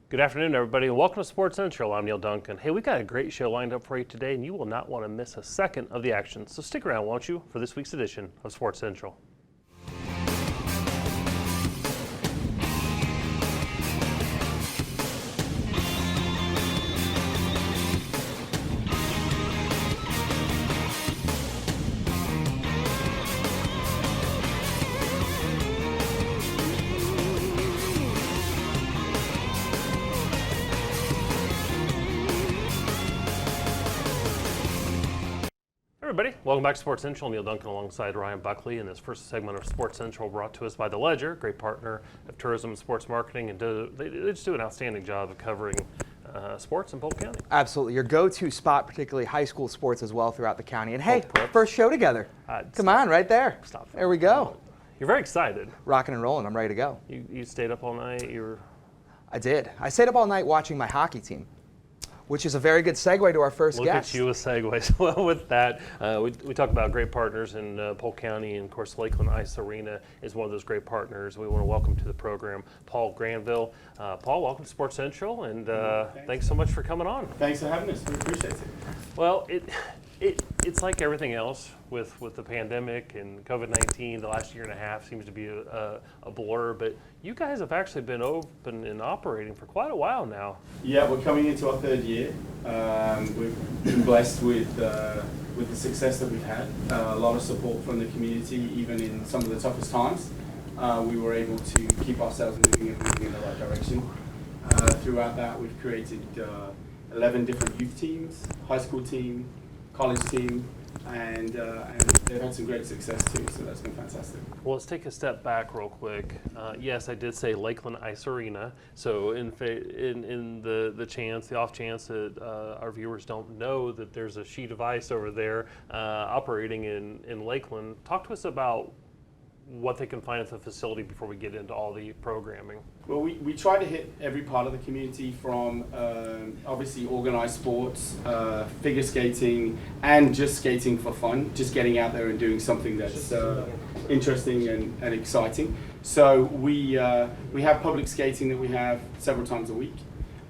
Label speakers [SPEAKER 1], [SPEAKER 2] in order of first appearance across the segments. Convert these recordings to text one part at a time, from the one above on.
[SPEAKER 1] Good afternoon, everybody, and welcome to Sports Central. I'm Neal Duncan. Hey, we got a great show lined up for you today, and you will not want to miss a second of the action. So stick around, won't you, for this week's edition of Sports Central. Everybody, welcome back to Sports Central. Neal Duncan alongside Ryan Buckley in this first segment of Sports Central, brought to us by The Ledger, great partner of tourism and sports marketing, and they just do an outstanding job of covering sports in Polk County.
[SPEAKER 2] Absolutely, your go-to spot, particularly high school sports as well throughout the county. And hey, first show together. Come on, right there.
[SPEAKER 1] Stop.
[SPEAKER 2] There we go.
[SPEAKER 1] You're very excited.
[SPEAKER 2] Rocking and rolling. I'm ready to go.
[SPEAKER 1] You stayed up all night.
[SPEAKER 2] I did. I stayed up all night watching my hockey team, which is a very good segue to our first guest.
[SPEAKER 1] Look at you with segues. Well, with that, we talk about great partners in Polk County, and of course, Lakeland Ice Arena is one of those great partners. We want to welcome to the program Paul Granville. Paul, welcome to Sports Central, and thanks so much for coming on.
[SPEAKER 3] Thanks for having us. We appreciate it.
[SPEAKER 1] Well, it's like everything else with the pandemic and COVID-19. The last year and a half seems to be a blur, but you guys have actually been open and operating for quite a while now.
[SPEAKER 3] Yeah, we're coming into our third year. We've been blessed with the success that we've had. A lot of support from the community, even in some of the toughest times. We were able to keep ourselves moving in the right direction. Throughout that, we've created 11 different youth teams, high school team, college team, and they've had some great success too, so that's been fantastic.
[SPEAKER 1] Well, let's take a step back real quick. Yes, I did say Lakeland Ice Arena, so in the off chance that our viewers don't know that there's a sheet of ice over there operating in Lakeland, talk to us about what they can find at the facility before we get into all the programming.
[SPEAKER 3] Well, we try to hit every part of the community, from obviously organized sports, figure skating, and just skating for fun, just getting out there and doing something that's interesting and exciting. So we have public skating that we have several times a week,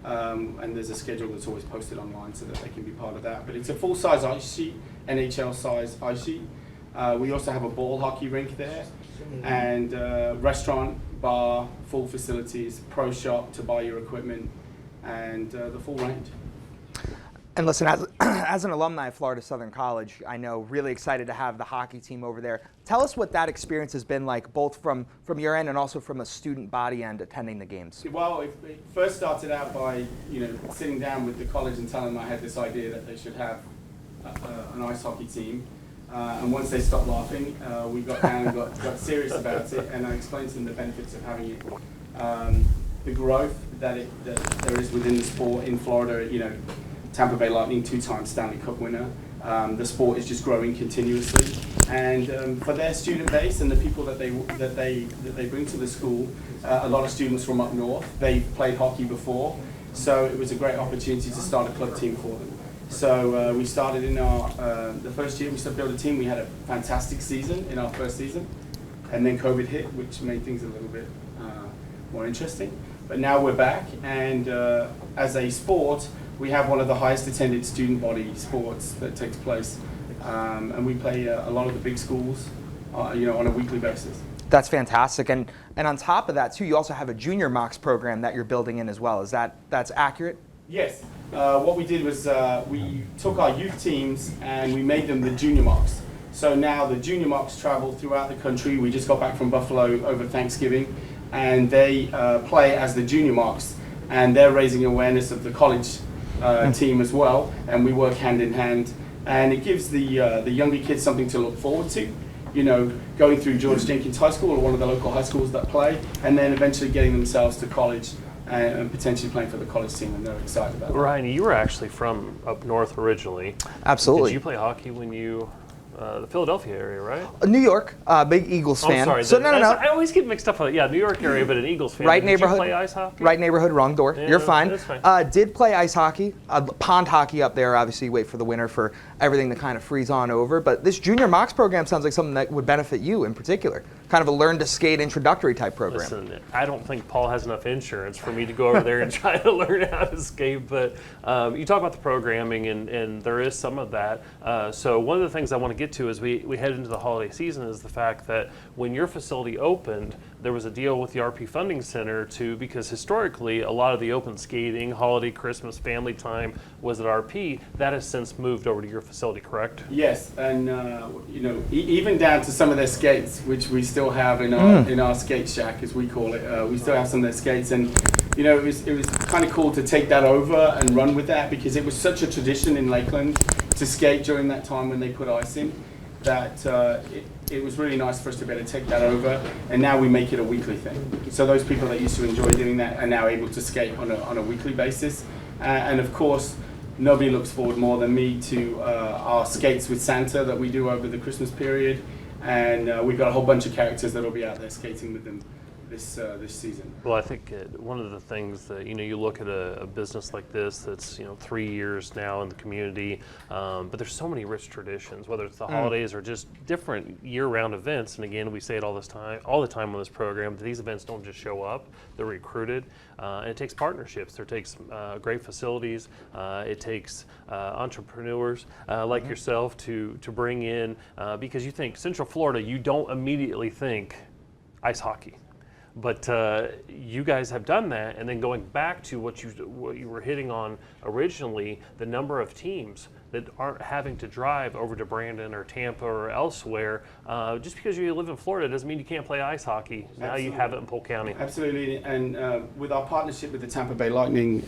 [SPEAKER 3] and there's a schedule that's always posted online so that they can be part of that. But it's a full-size ice sheet, NHL size ice sheet. We also have a ball hockey rink there, and restaurant, bar, full facilities, pro shop to buy your equipment, and the full range.
[SPEAKER 2] And listen, as an alumni of Florida Southern College, I know really excited to have the hockey team over there. Tell us what that experience has been like, both from your end and also from a student body end attending the games.
[SPEAKER 3] Well, it first started out by sitting down with the college and telling them I had this idea that they should have an ice hockey team. And once they stopped laughing, we got down and got serious about it, and I explained to them the benefits of having it. The growth that there is within the sport in Florida. Tampa Bay Lightning, 2-time Stanley Cup winner. The sport is just growing continuously, and for their student base and the people that they bring to the school, a lot of students from up north, they've played hockey before, so it was a great opportunity to start a club team for them. So we started in the first year. We started build a team. We had a fantastic season in our first season, and then COVID hit, which made things a little bit more interesting. But now we're back, and as a sport, we have one of the highest attended student body sports that takes place, and we play a lot of the big schools, on a weekly basis.
[SPEAKER 2] That's fantastic, and on top of that too, you also have a junior mocks program that you're building in as well. That's accurate?
[SPEAKER 3] Yes. What we did was we took our youth teams and we made them the junior mocks. So now the junior mocks travel throughout the country. We just got back from Buffalo over Thanksgiving, and they play as the junior mocks, and they're raising awareness of the college team as well, and we work hand in hand, and it gives the younger kids something to look forward to. Going through George Jenkins High School or one of the local high schools that play, and then eventually getting themselves to college and potentially playing for the college team, and they're excited about that.
[SPEAKER 1] Ryan, you were actually from up north originally.
[SPEAKER 2] Absolutely.
[SPEAKER 1] Did you play hockey when you the Philadelphia area, right?
[SPEAKER 2] New York, big Eagles fan.
[SPEAKER 1] Oh, sorry. I always get mixed up on it. Yeah, New York area, but an Eagles fan.
[SPEAKER 2] Right
[SPEAKER 1] Did
[SPEAKER 2] neighborhood.
[SPEAKER 1] You play ice hockey?
[SPEAKER 2] Right neighborhood, wrong door.
[SPEAKER 1] Yeah,
[SPEAKER 2] You're fine.
[SPEAKER 1] That's fine.
[SPEAKER 2] Did play ice hockey, pond hockey up there. Obviously, wait for the winter for everything to kind of freeze on over. But this junior mocks program sounds like something that would benefit you in particular. kind of a learn to skate introductory type program.
[SPEAKER 1] Listen, I don't think Paul has enough insurance for me to go over there and try to learn how to skate, but you talk about the programming, and there is some of that. So one of the things I want to get to as we head into the holiday season is the fact that when your facility opened, there was a deal with the RP Funding Center because historically a lot of the open skating, holiday, Christmas, family time was at RP. That has since moved over to your facility, correct?
[SPEAKER 3] Yes, and even down to some of their skates, which we still have in our skate shack, as we call it. We still have some of their skates, and it was kind of cool to take that over and run with that, because it was such a tradition in Lakeland to skate during that time when they put ice in, that it was really nice for us to be able to take that over, and now we make it a weekly thing. So those people that used to enjoy doing that are now able to skate on a weekly basis, and of course, nobody looks forward more than me to our skates with Santa that we do over the Christmas period, and we've got a whole bunch of characters that will be out there skating with them this season.
[SPEAKER 1] Well, I think one of the things that you look at a business like this that's 3 years now in the community, but there's so many rich traditions, whether it's the holidays or just different year-round events. And again, we say it all the time on this program, that these events don't just show up; they're recruited, and it takes partnerships. It takes great facilities. It takes entrepreneurs like yourself to bring in, because you think Central Florida, you don't immediately think ice hockey. But you guys have done that, and then going back to what you were hitting on originally, the number of teams that aren't having to drive over to Brandon or Tampa or elsewhere. Just because you live in Florida doesn't mean you can't play ice hockey. Absolutely. Now you have it in Polk County.
[SPEAKER 3] Absolutely, and with our partnership with the Tampa Bay Lightning,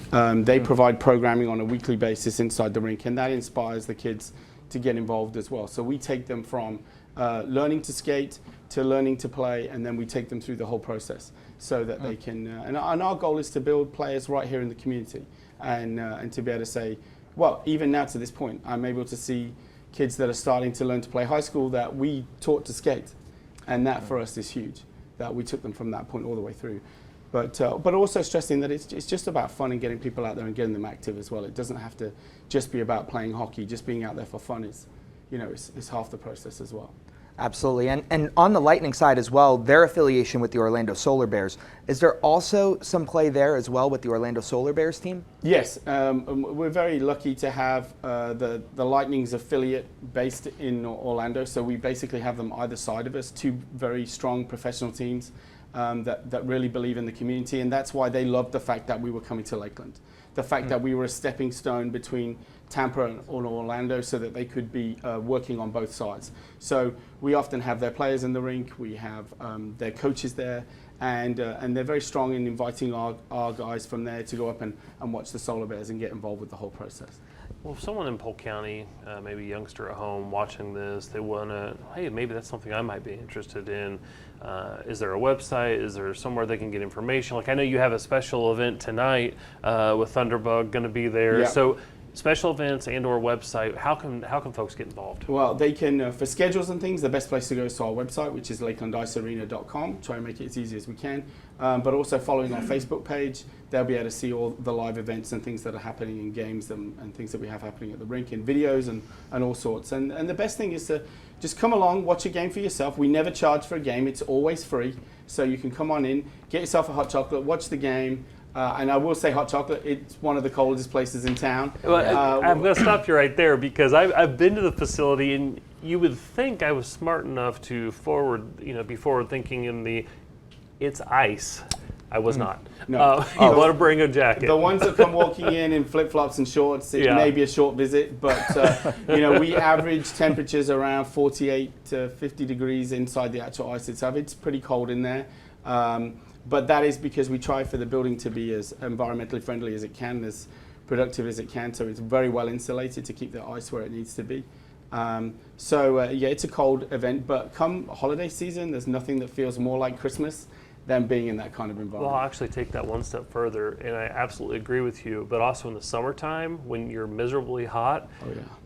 [SPEAKER 3] they provide programming on a weekly basis inside the rink, and that inspires the kids to get involved as well. So we take them from learning to skate to learning to play, and then we take them through the whole process so that they can, and our goal is to build players right here in the community, and to be able to say, well, even now to this point, I'm able to see kids that are starting to learn to play high school that we taught to skate, and that for us is huge, that we took them from that point all the way through. But also stressing that it's just about fun and getting people out there and getting them active as well. It doesn't have to just be about playing hockey. Just being out there for fun is half the process as well.
[SPEAKER 2] Absolutely. And on the Lightning side as well, their affiliation with the Orlando Solar Bears, is there also some play there as well with the Orlando Solar Bears team?
[SPEAKER 3] Yes. We're very lucky to have the Lightning's affiliate based in Orlando. So we basically have them either side of us, two very strong professional teams that really believe in the community. And that's why they loved the fact that we were coming to Lakeland. The fact that we were a stepping stone between Tampa and Orlando, so that they could be working on both sides. So we often have their players in the rink, we have their coaches there, and they're very strong in inviting our guys from there to go up and watch the Solar Bears and get involved with the whole process.
[SPEAKER 1] Well, if someone in Polk County, maybe a youngster at home watching this, they want to, hey, maybe that's something I might be interested in. Is there a website? Is there somewhere they can get information? Like, I know you have a special event tonight with Thunderbug going to be there.
[SPEAKER 3] Yeah.
[SPEAKER 1] So special events and/or website, how can folks get involved?
[SPEAKER 3] Well, they can, for schedules and things, the best place to go is to our website, which is lakelandicearena.com. Try and make it as easy as we can. But also following our Facebook page, they'll be able to see all the live events and things that are happening in games and things that we have happening at the rink, in videos and all sorts. And the best thing is to just come along, watch a game for yourself. We never charge for a game. It's always free. So you can come on in, get yourself a hot chocolate, watch the game. And I will say hot chocolate, it's one of the coldest places in town.
[SPEAKER 1] Well, I'm going to stop you right there, because I've been to the facility, and you would think I was smart enough to be forward thinking in it's ice. I was not.
[SPEAKER 3] No.
[SPEAKER 1] You want to bring a jacket.
[SPEAKER 3] The ones that come walking in flip-flops and shorts, it may be a short visit, but we average temperatures around 48 to 50 degrees inside the actual ice itself. It's pretty cold in there. But that is because we try for the building to be as environmentally friendly as it can, as productive as it can, so it's very well insulated to keep the ice where it needs to be. It's a cold event, but come holiday season, there's nothing that feels more like Christmas than being in that kind of environment.
[SPEAKER 1] Well, I'll actually take that one step further, and I absolutely agree with you, but also in the summertime, when you're miserably hot,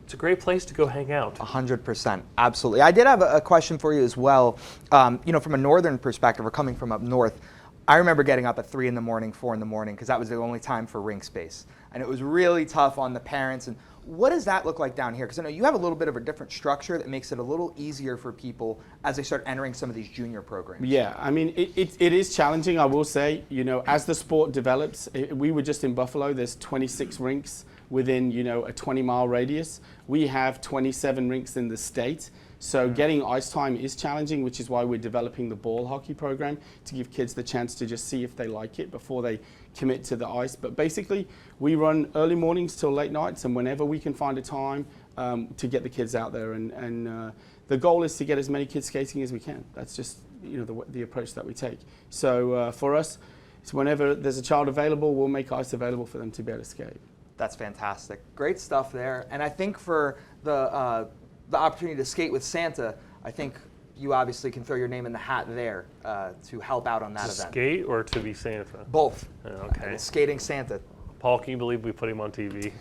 [SPEAKER 1] it's a great place to go hang out.
[SPEAKER 2] 100%, absolutely. I did have a question for you as well. From a northern perspective, or coming from up north, I remember getting up at 3 in the morning, 4 in the morning, because that was the only time for rink space. And it was really tough on the parents. And What does that look like down here? Because I know you have a little bit of a different structure that makes it a little easier for people as they start entering some of these junior programs.
[SPEAKER 3] Yeah, I mean, it is challenging, I will say. You know, as the sport develops, we were just in Buffalo, there's 26 rinks within, you know, a 20-mile radius. We have 27 rinks in the state. So getting ice time is challenging, which is why we're developing the ball hockey program to give kids the chance to just see if they like it before they commit to the ice. But basically, we run early mornings till late nights, and whenever we can find a time to get the kids out there. And the goal is to get as many kids skating as we can. That's just, you know, the approach that we take. So for us, it's whenever there's a child available, we'll make ice available for them to be able to skate.
[SPEAKER 2] That's fantastic. Great stuff there. And I think for the opportunity to skate with Santa, I think you obviously can throw your name in the hat there to help out on that
[SPEAKER 1] To
[SPEAKER 2] event.
[SPEAKER 1] skate or to be Santa?
[SPEAKER 2] Both.
[SPEAKER 1] Okay.
[SPEAKER 2] Skating Santa.
[SPEAKER 1] Paul, can you believe we put him on TV?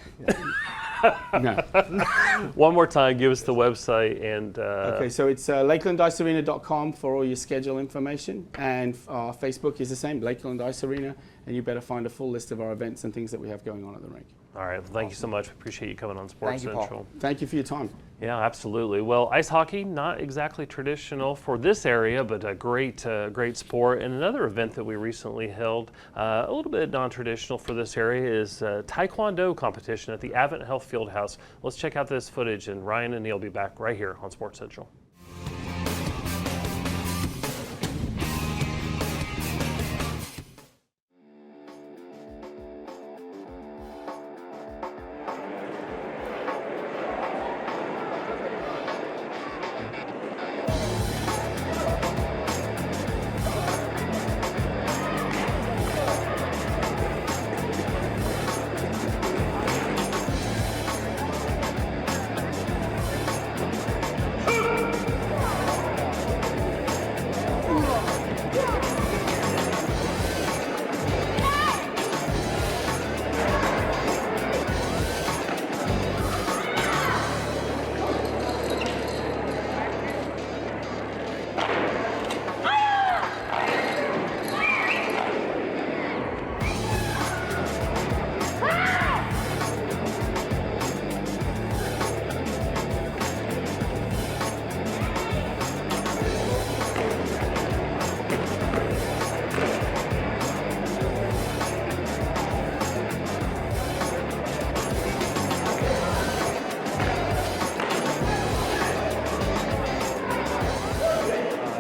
[SPEAKER 3] No.
[SPEAKER 1] One more time, give us the website and.
[SPEAKER 3] Okay, so it's lakelandicearena.com for all your schedule information, and our Facebook is the same, Lakeland Ice Arena, and you better find a full list of our events and things that we have going on at the rink.
[SPEAKER 1] All right, thank you so much. Appreciate you coming on Sports
[SPEAKER 2] Thank you, Paul.
[SPEAKER 1] Central.
[SPEAKER 3] Thank you for your time.
[SPEAKER 1] Yeah, absolutely. Well, ice hockey, not exactly traditional for this area, but a great sport. And another event that we recently held, a little bit non-traditional for this area, is Taekwondo competition at the Advent Health Fieldhouse. Let's check out this footage, and Ryan and Neal will be back right here on Sports Central.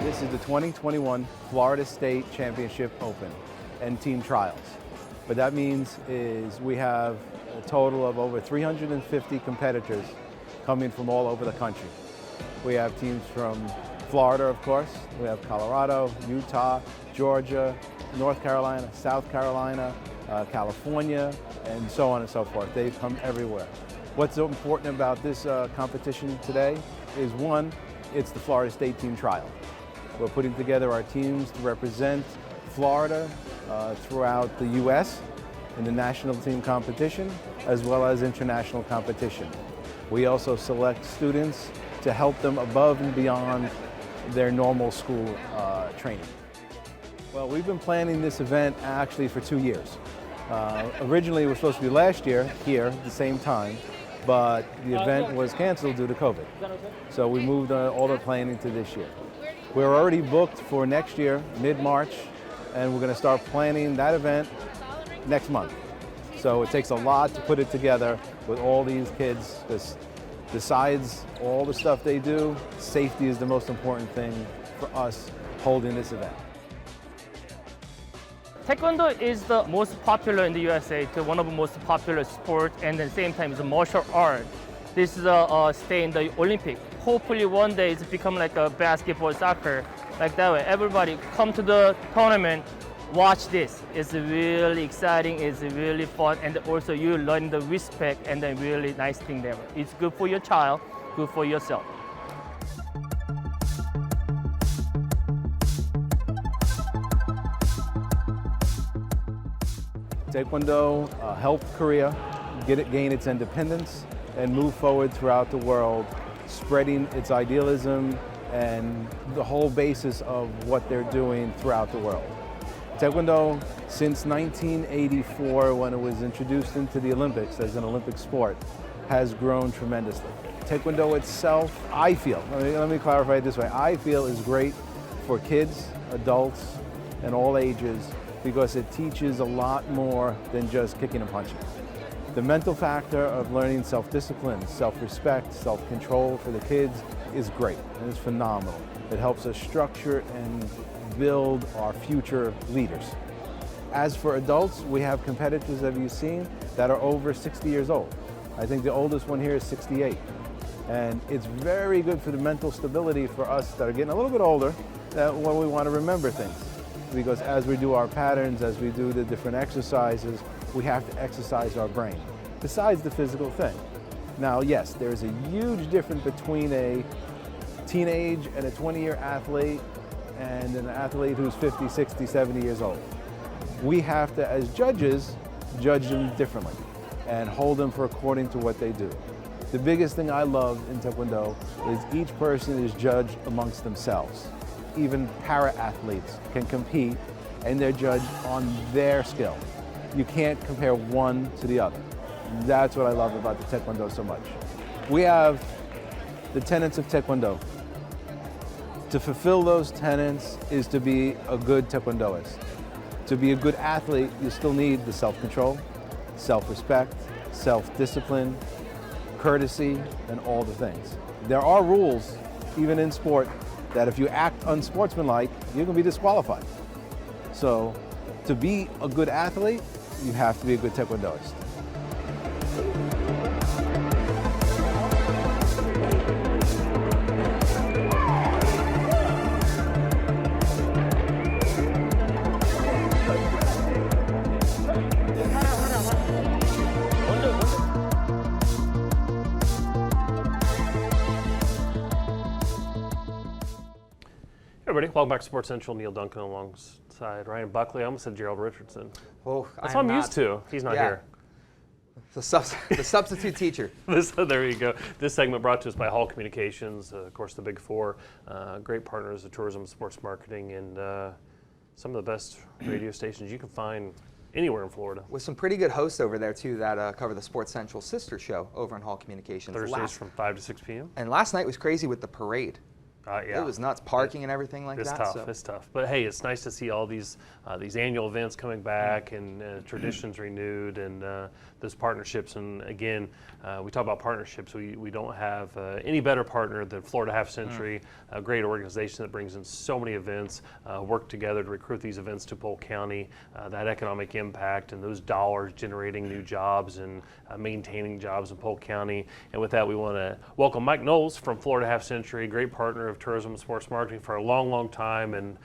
[SPEAKER 4] This is the 2021 Florida State Championship Open and team trials. What that means is we have a total of over 350 competitors coming from all over the country. We have teams from Florida, of course. We have Colorado, Utah, Georgia, North Carolina, South Carolina, California, and so on and so forth. They come everywhere. What's so important about this competition today is, one, it's the Florida State team trial. We're putting together our teams to represent Florida throughout the U.S. in the national team competition, as well as international competition. We also select students to help them above and beyond their normal school training. Well, we've been planning this event actually for 2 years. Originally, it was supposed to be last year here at the same time, but the event was canceled due to COVID. So we moved all the planning to this year. We're already booked for next year, mid-March, and we're going to start planning that event next month. So it takes a lot to put it together with all these kids, because besides all the stuff they do, safety is the most important thing for us holding this event.
[SPEAKER 5] Taekwondo is the most popular in the USA, to one of the most popular sports, and at the same time it's a martial art. This is stay in the Olympic. Hopefully one day it's become like a basketball, soccer, like that way. Everybody come to the tournament, watch this. It's really exciting, it's really fun, and also you learn the respect and the really nice thing there. It's good for your child, good for yourself.
[SPEAKER 4] Taekwondo helped Korea gain its independence and move forward throughout the world, spreading its idealism and the whole basis of what they're doing throughout the world. Taekwondo, since 1984, when it was introduced into the Olympics as an Olympic sport, has grown tremendously. Taekwondo itself, I feel, let me clarify it this way, I feel is great for kids, adults, and all ages because it teaches a lot more than just kicking and punching. The mental factor of learning self-discipline, self-respect, self-control for the kids is great and it's phenomenal. It helps us structure and build our future leaders. As for adults, we have competitors that you've seen that are over 60 years old. I think the oldest one here is 68. And it's very good for the mental stability for us that are getting a little bit older, that when we want to remember things. Because as we do our patterns, as we do the different exercises, we have to exercise our brain, besides the physical thing. Now, yes, there's a huge difference between a teenage and a 20-year athlete and an athlete who's 50, 60, 70 years old. We have to, as judges, judge them differently and hold them for according to what they do. The biggest thing I love in Taekwondo is each person is judged amongst themselves. Even para-athletes can compete and they're judged on their skill. You can't compare one to the other. That's what I love about the Taekwondo so much. We have the tenets of Taekwondo. To fulfill those tenets is to be a good Taekwondoist. To be a good athlete, you still need the self-control, self-respect, self-discipline, courtesy, and all the things. There are rules, even in sport, that if you act unsportsmanlike, you're going to be disqualified. So, to be a good athlete, you have to be a good Taekwondoist.
[SPEAKER 1] Everybody, welcome back to Sports Central. Neal, Duncan alongside Ryan Buckley. I almost said Gerald Richardson.
[SPEAKER 2] Oh,
[SPEAKER 1] That's what I'm used to. He's not here.
[SPEAKER 2] The substitute teacher.
[SPEAKER 1] There you go. This segment brought to us by Hall Communications, of course, the Big Four, great partners of tourism, sports marketing, and some of the best radio stations you can find anywhere in Florida.
[SPEAKER 2] With some pretty good hosts over there, too, that cover the Sports Central sister show over in Hall Communications.
[SPEAKER 1] Thursdays from 5 to 6 p.m.
[SPEAKER 2] And last night was crazy with the parade.
[SPEAKER 1] Yeah.
[SPEAKER 2] It was nuts, parking and everything like
[SPEAKER 1] it's
[SPEAKER 2] that.
[SPEAKER 1] Tough. It's tough. But hey, it's nice to see all these annual events coming back and traditions renewed and those partnerships. And again, we talk about partnerships. We don't have any better partner than Florida Half Century, a great organization that brings in so many events, work together to recruit these events to Polk County, that economic impact and those dollars generating new jobs and maintaining jobs in Polk County. And with that, we want to welcome Mike Knowles from Florida Half Century, great partner of tourism and sports marketing for a long, long time. And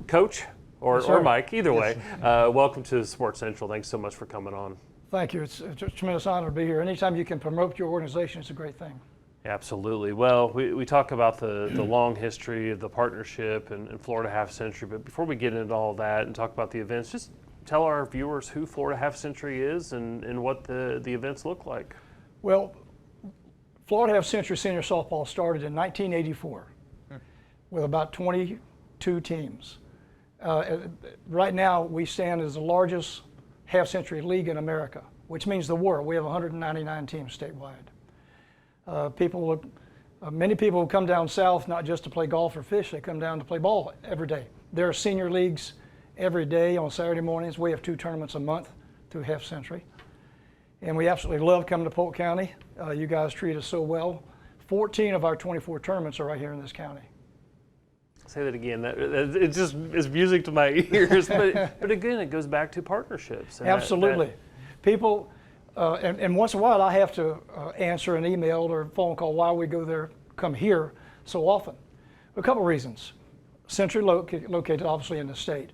[SPEAKER 1] Coach or Mike, either way, welcome to Sports Central. Thanks so much for coming on.
[SPEAKER 6] Thank you. It's a tremendous honor to be here. Anytime you can promote your organization, it's a great thing.
[SPEAKER 1] Absolutely. Well, we talk about the long history of the partnership and Florida Half Century, but before we get into all that and talk about the events, just tell our viewers who Florida Half Century is and what the events look like.
[SPEAKER 6] Well, Florida Half Century Senior Softball started in 1984 with about 22 teams. Right now, we stand as the largest half-century league in America, which means the world. We have 199 teams statewide. Many people come down south not just to play golf or fish, they come down to play ball every day. There are senior leagues every day on Saturday mornings. We have 2 tournaments a month through Half Century. And we absolutely love coming to Polk County. You guys treat us so well. 14 of our 24 tournaments are right here in this county.
[SPEAKER 1] Say that again. It just is music to my ears. But again, it goes back to partnerships.
[SPEAKER 6] Absolutely. People, and once in a while I have to answer an email or a phone call why we come here so often. A couple reasons. Century located obviously in the state.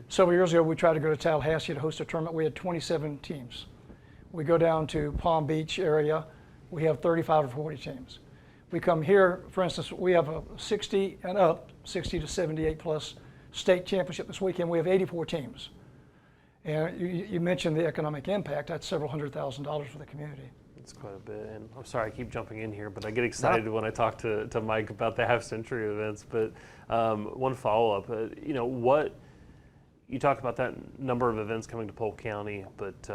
[SPEAKER 6] Several years ago we tried to go to Tallahassee to host a tournament. We had 27 teams. We go down to Palm Beach area, we have 35 or 40 teams. We come here, for instance, we have a 60 and up, 60 to 78 plus state championship this weekend. We have 84 teams. And you mentioned the economic impact. That's several $100,000 for the community.
[SPEAKER 1] It's quite a bit. And I'm sorry I keep jumping in here, but I get excited when I talk to Mike about the Half Century events. But one follow-up, you talk about that number of events coming to Polk County, but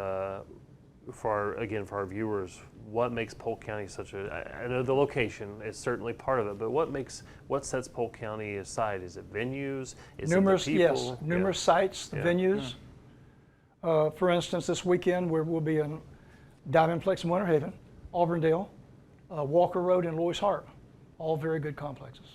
[SPEAKER 1] for our viewers, what makes Polk County such a, I know the location is certainly part of it, but what sets Polk County aside? Is it venues? Is
[SPEAKER 6] Numerous,
[SPEAKER 1] it the people?
[SPEAKER 6] yes, numerous sites, the
[SPEAKER 1] Yeah.
[SPEAKER 6] venues. For instance, this weekend we'll be in Diamondplex in Winter Haven, Auburndale, Walker Road, and Loy's Hart. All very good complexes.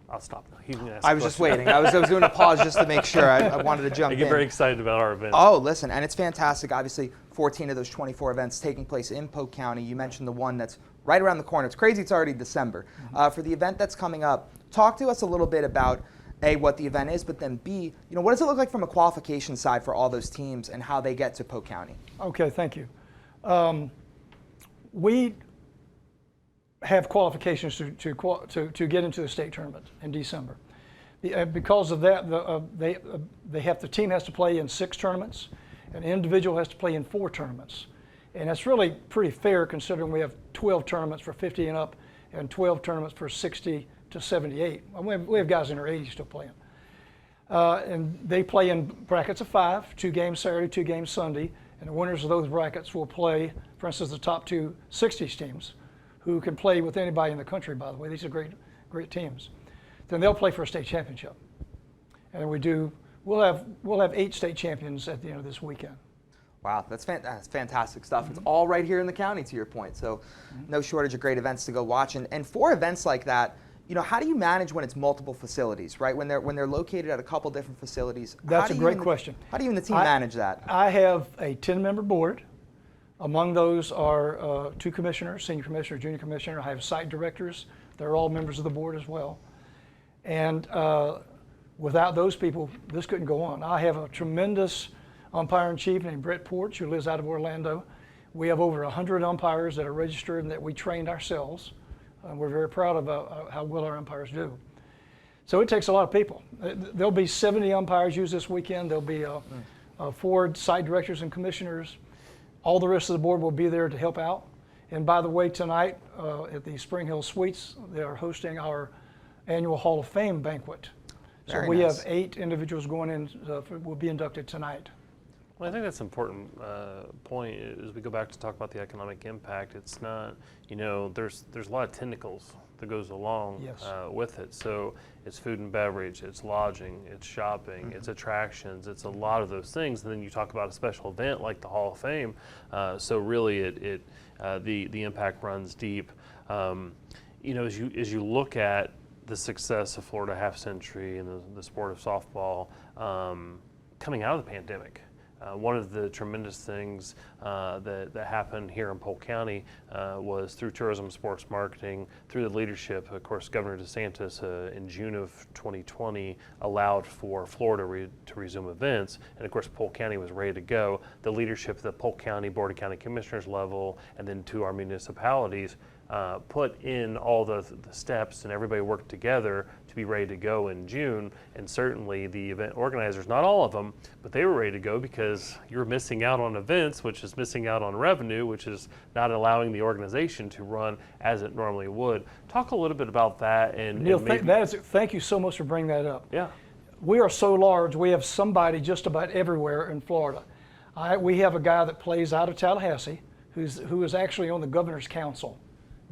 [SPEAKER 1] I'll stop now. You can ask
[SPEAKER 2] I
[SPEAKER 1] a
[SPEAKER 2] was just
[SPEAKER 1] question.
[SPEAKER 2] waiting. I was doing a pause just to make sure. I wanted to jump
[SPEAKER 1] I get
[SPEAKER 2] in.
[SPEAKER 1] very excited about our events.
[SPEAKER 2] Oh, listen, and it's fantastic. Obviously, 14 of those 24 events taking place in Polk County. You mentioned the one that's right around the corner. It's crazy it's already December. For the event that's coming up, talk to us a little bit about, A, what the event is, but then B, what does it look like from a qualification side for all those teams and how they get to Polk County?
[SPEAKER 6] Okay, thank you. We have qualifications to get into the state tournament in December. Because of that, the team has to play in 6 tournaments, an individual has to play in 4 tournaments. And that's really pretty fair considering we have 12 tournaments for 50 and up and 12 tournaments for 60 to 78. We have guys in their 80s still playing. And they play in brackets of 5, 2 games Saturday, 2 games Sunday, and the winners of those brackets will play, for instance, the top 2 60s teams, who can play with anybody in the country, by the way. These are great teams. Then they'll play for a state championship. And we'll have 8 state champions at the end of this weekend.
[SPEAKER 2] Wow, that's fantastic stuff. It's all right here in the county, to your point. So no shortage of great events to go watch. And for events like that, how do you manage when it's multiple facilities, right? When they're located at a couple different facilities.
[SPEAKER 6] That's a great question.
[SPEAKER 2] How do you and the team manage that?
[SPEAKER 6] I have a 10-member board. Among those are 2 commissioners, senior commissioner, junior commissioner. I have site directors. They're all members of the board as well. And without those people, this couldn't go on. I have a tremendous umpire-in-chief named Brett Porch, who lives out of Orlando. We have over 100 umpires that are registered and that we trained ourselves. We're very proud of how well our umpires do. So it takes a lot of people. There'll be 70 umpires used this weekend. There'll be 4 site directors and commissioners. All the rest of the board will be there to help out. And by the way, tonight at the Spring Hill Suites, they are hosting our annual Hall of Fame banquet. So
[SPEAKER 2] Very
[SPEAKER 6] we
[SPEAKER 2] nice.
[SPEAKER 6] have 8 individuals going in, will be inducted tonight.
[SPEAKER 1] Well, I think that's an important point as we go back to talk about the economic impact. It's not, there's a lot of tentacles that goes along
[SPEAKER 6] Yes.
[SPEAKER 1] with it. So it's food and beverage, it's lodging, it's shopping, it's attractions, it's a lot of those things. And then you talk about a special event like the Hall of Fame. So really, the impact runs deep. As you look at the success of Florida Half Century and the sport of softball coming out of the pandemic. One of the tremendous things that happened here in Polk County was through tourism, sports marketing, through the leadership. Of course, Governor DeSantis in June of 2020 allowed for Florida to resume events, and of course Polk County was ready to go. The leadership at the Polk County Board of County Commissioners level and then to our municipalities put in all the steps, and everybody worked together to be ready to go in June. And certainly the event organizers, not all of them, but they were ready to go because you're missing out on events, which is missing out on revenue, which is not allowing the organization to run as it normally would. Talk a little bit about that. And
[SPEAKER 6] Neal,
[SPEAKER 1] maybe,
[SPEAKER 6] thank you so much for bringing that up.
[SPEAKER 1] yeah.
[SPEAKER 6] We are so large, we have somebody just about everywhere in Florida. We have a guy that plays out of Tallahassee who is actually on the governor's council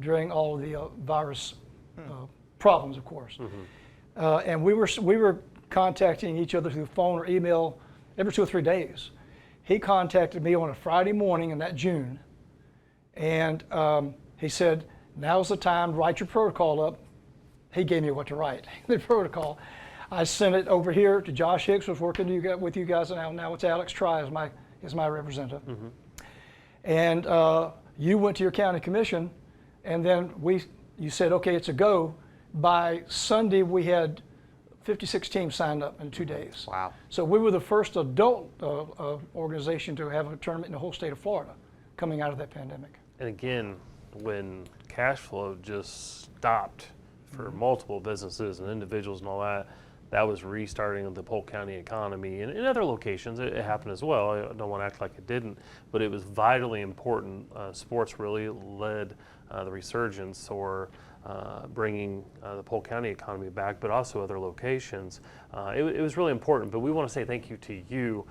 [SPEAKER 6] during all of the virus problems, of course. And we were contacting each other through phone or email every 2 or 3 days. He contacted me on a Friday morning in that June, and he said, "Now's the time, write your protocol up." He gave me what to write, the protocol. I sent it over here to Josh Hicks, who's working with you guys now it's Alex Try is my representative. And you went to your county commission, and then you said, okay, it's a go. By Sunday, we had 56 teams signed up in 2 days.
[SPEAKER 2] Wow.
[SPEAKER 6] So we were the first adult organization to have a tournament in the whole state of Florida coming out of that pandemic.
[SPEAKER 1] And again, when cash flow just stopped for multiple businesses and individuals and all that, that was restarting the Polk County economy. And in other locations, it happened as well. I don't want to act like it didn't, but it was vitally important. Sports really led the resurgence or bringing the Polk County economy back, but also other locations. It was really important, but we want to say thank you to you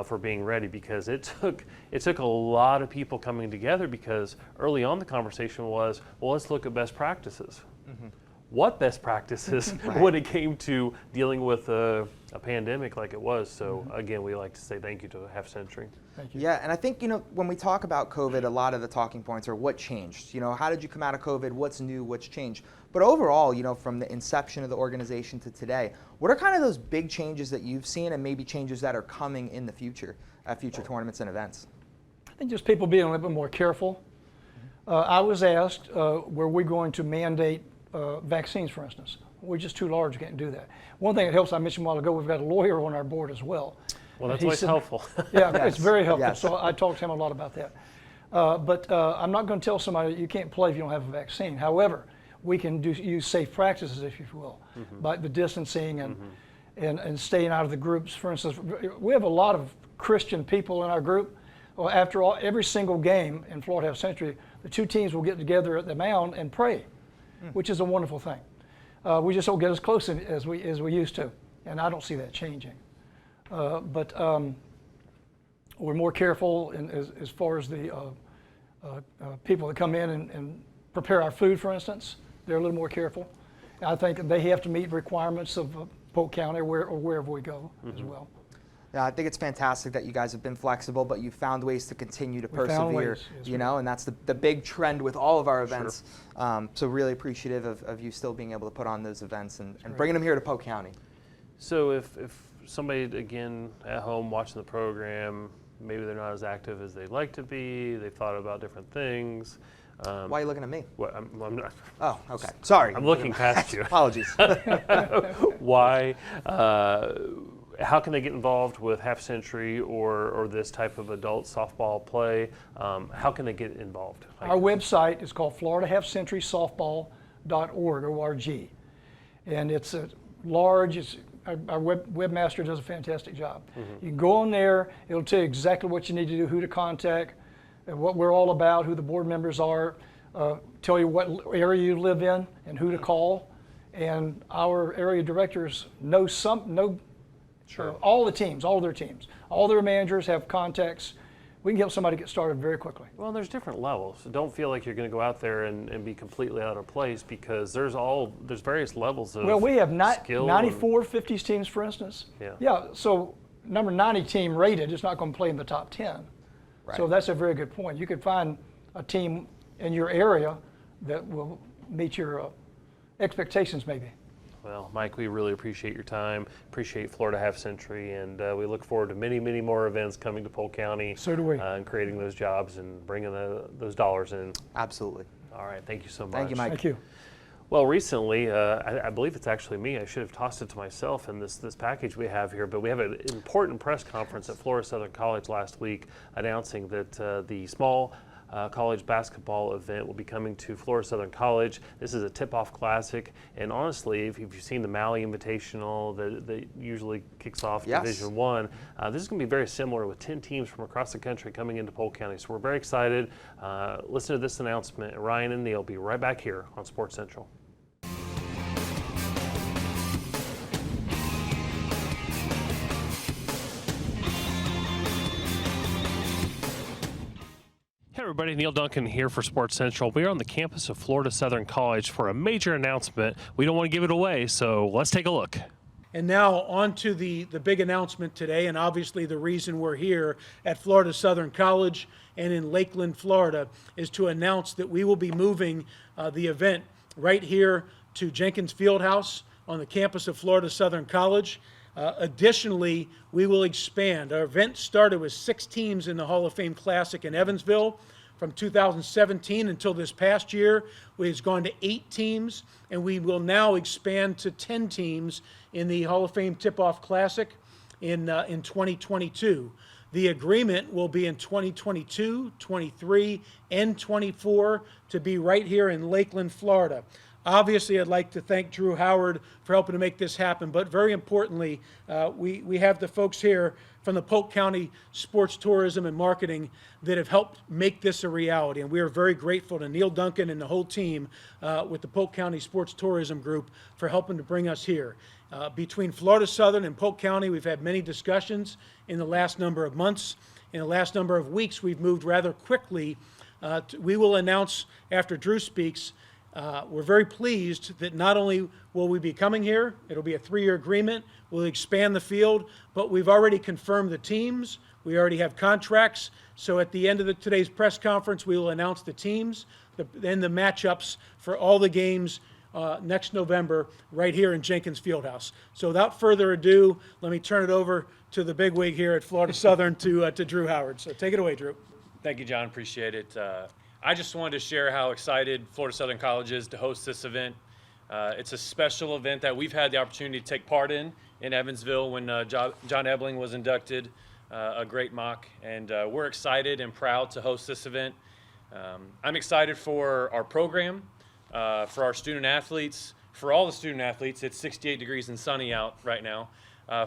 [SPEAKER 1] for being ready, because it took a lot of people coming together, because early on the conversation was, well, let's look at best practices. What best practices when it came to dealing with a pandemic like it was. So again, we like to say thank you to Half Century.
[SPEAKER 6] Thank you.
[SPEAKER 2] Yeah, and I think, when we talk about COVID, a lot of the talking points are what changed. How did you come out of COVID? What's new? What's changed? But overall, from the inception of the organization to today, what are kind of those big changes that you've seen, and maybe changes that are coming in the future at future tournaments and events?
[SPEAKER 6] I think just people being a little bit more careful. I was asked, were we going to mandate vaccines, for instance? We're just too large, can't do that. One thing that helps, I mentioned a while ago, we've got a lawyer on our board as well.
[SPEAKER 1] Well, that's always helpful.
[SPEAKER 6] Yeah,
[SPEAKER 2] Yes.
[SPEAKER 6] it's very helpful.
[SPEAKER 2] Yes.
[SPEAKER 6] So I talked to him a lot about that. But I'm not going to tell somebody you can't play if you don't have a vaccine. However, we can use safe practices, if you will, by the distancing and staying out of the groups. For instance, we have a lot of Christian people in our group. Well, after every single game in Florida Half Century, the two teams will get together at the mound and pray, which is a wonderful thing. We just don't get as close as we used to, and I don't see that changing. But we're more careful as far as the people that come in and prepare our food, for instance. They're a little more careful. And I think they have to meet requirements of Polk County or wherever we go as well.
[SPEAKER 2] Yeah, I think it's fantastic that you guys have been flexible, but you've found ways to continue to
[SPEAKER 6] We found
[SPEAKER 2] persevere,
[SPEAKER 6] ways, yes,
[SPEAKER 2] and that's the big trend with all of our events. So really appreciative of you still being able to put on those events and bringing them here to Polk County.
[SPEAKER 1] So if somebody, again, at home watching the program, maybe they're not as active as they'd like to be, they've thought about different things.
[SPEAKER 2] Why are you looking at me?
[SPEAKER 1] What, I'm not,
[SPEAKER 2] Oh, okay. Sorry.
[SPEAKER 1] I'm looking past you.
[SPEAKER 2] Apologies.
[SPEAKER 1] Why? How can they get involved with Half Century or this type of adult softball play? How can they get involved?
[SPEAKER 6] Our website is called FloridaHalfCenturySoftball.org, O-R-G. And it's a large, our webmaster does a fantastic job. You can go on there, it'll tell you exactly what you need to do, who to contact, and what we're all about, who the board members are, tell you what area you live in and who to call. And our area directors know all the teams, all their teams. All their managers have contacts. We can help somebody get started very quickly.
[SPEAKER 1] Well, there's different levels. So don't feel like you're going to go out there and be completely out of place, because there's various levels of
[SPEAKER 6] Well, we have
[SPEAKER 1] skill
[SPEAKER 6] 94 50s teams, for instance.
[SPEAKER 1] Yeah.
[SPEAKER 6] So number 90 team rated is not going to play in the top 10.
[SPEAKER 2] Right.
[SPEAKER 6] So that's a very good point. You could find a team in your area that will meet your expectations, maybe.
[SPEAKER 1] Well, Mike, we really appreciate your time, appreciate Florida Half Century, and we look forward to many, many more events coming to Polk County.
[SPEAKER 6] So do we.
[SPEAKER 1] And creating those jobs and bringing those dollars in.
[SPEAKER 2] Absolutely.
[SPEAKER 1] All right, thank you so much.
[SPEAKER 2] Thank you, Mike.
[SPEAKER 6] Thank you.
[SPEAKER 1] Well, recently, I believe it's actually me. I should have tossed it to myself in this package we have here, but we have an important press conference at Florida Southern College last week announcing that the small college basketball event will be coming to Florida Southern College. This is a tip-off classic, and honestly, if you've seen the Maui Invitational that usually kicks off Division I, this is going to be very similar with 10 teams from across the country coming into Polk County. So we're very excited. Listen to this announcement. Ryan and Neal will be right back here on Sports Central. Hey everybody, Neal Duncan here for Sports Central. We are on the campus of Florida Southern College for a major announcement. We don't want to give it away, so let's take a look.
[SPEAKER 7] And now on to the big announcement today, and obviously the reason we're here at Florida Southern College and in Lakeland, Florida, is to announce that we will be moving the event right here to Jenkins Fieldhouse on the campus of Florida Southern College. Additionally, we will expand. Our event started with 6 teams in the Hall of Fame Classic in Evansville. From 2017 until this past year, we've gone to 8 teams, and we will now expand to 10 teams in the Hall of Fame Tip-Off Classic in 2022. The agreement will be in 2022, 23, and 24 to be right here in Lakeland, Florida. Obviously, I'd like to thank Drew Howard for helping to make this happen, but very importantly, we have the folks here from the Polk County Sports Tourism and Marketing that have helped make this a reality, and we are very grateful to Neal, Duncan, and the whole team with the Polk County Sports Tourism Group for helping to bring us here. Between Florida Southern and Polk County, we've had many discussions in the last number of months. In the last number of weeks, we've moved rather quickly. We will announce after Drew speaks. We're very pleased that not only will we be coming here, it'll be a 3-year agreement, we'll expand the field, but we've already confirmed the teams, we already have contracts, so at the end of today's press conference, we will announce the teams, then the matchups for all the games next November right here in Jenkins Fieldhouse. So without further ado, let me turn it over to the bigwig here at Florida Southern to Drew Howard. So take it away, Drew.
[SPEAKER 8] Thank you, John. Appreciate it. I just wanted to share how excited Florida Southern College is to host this event. It's a special event that we've had the opportunity to take part in Evansville when John Ebling was inducted, a great mock, and we're excited and proud to host this event. I'm excited for our program, for our student athletes, for all the student athletes. It's 68 degrees and sunny out right now.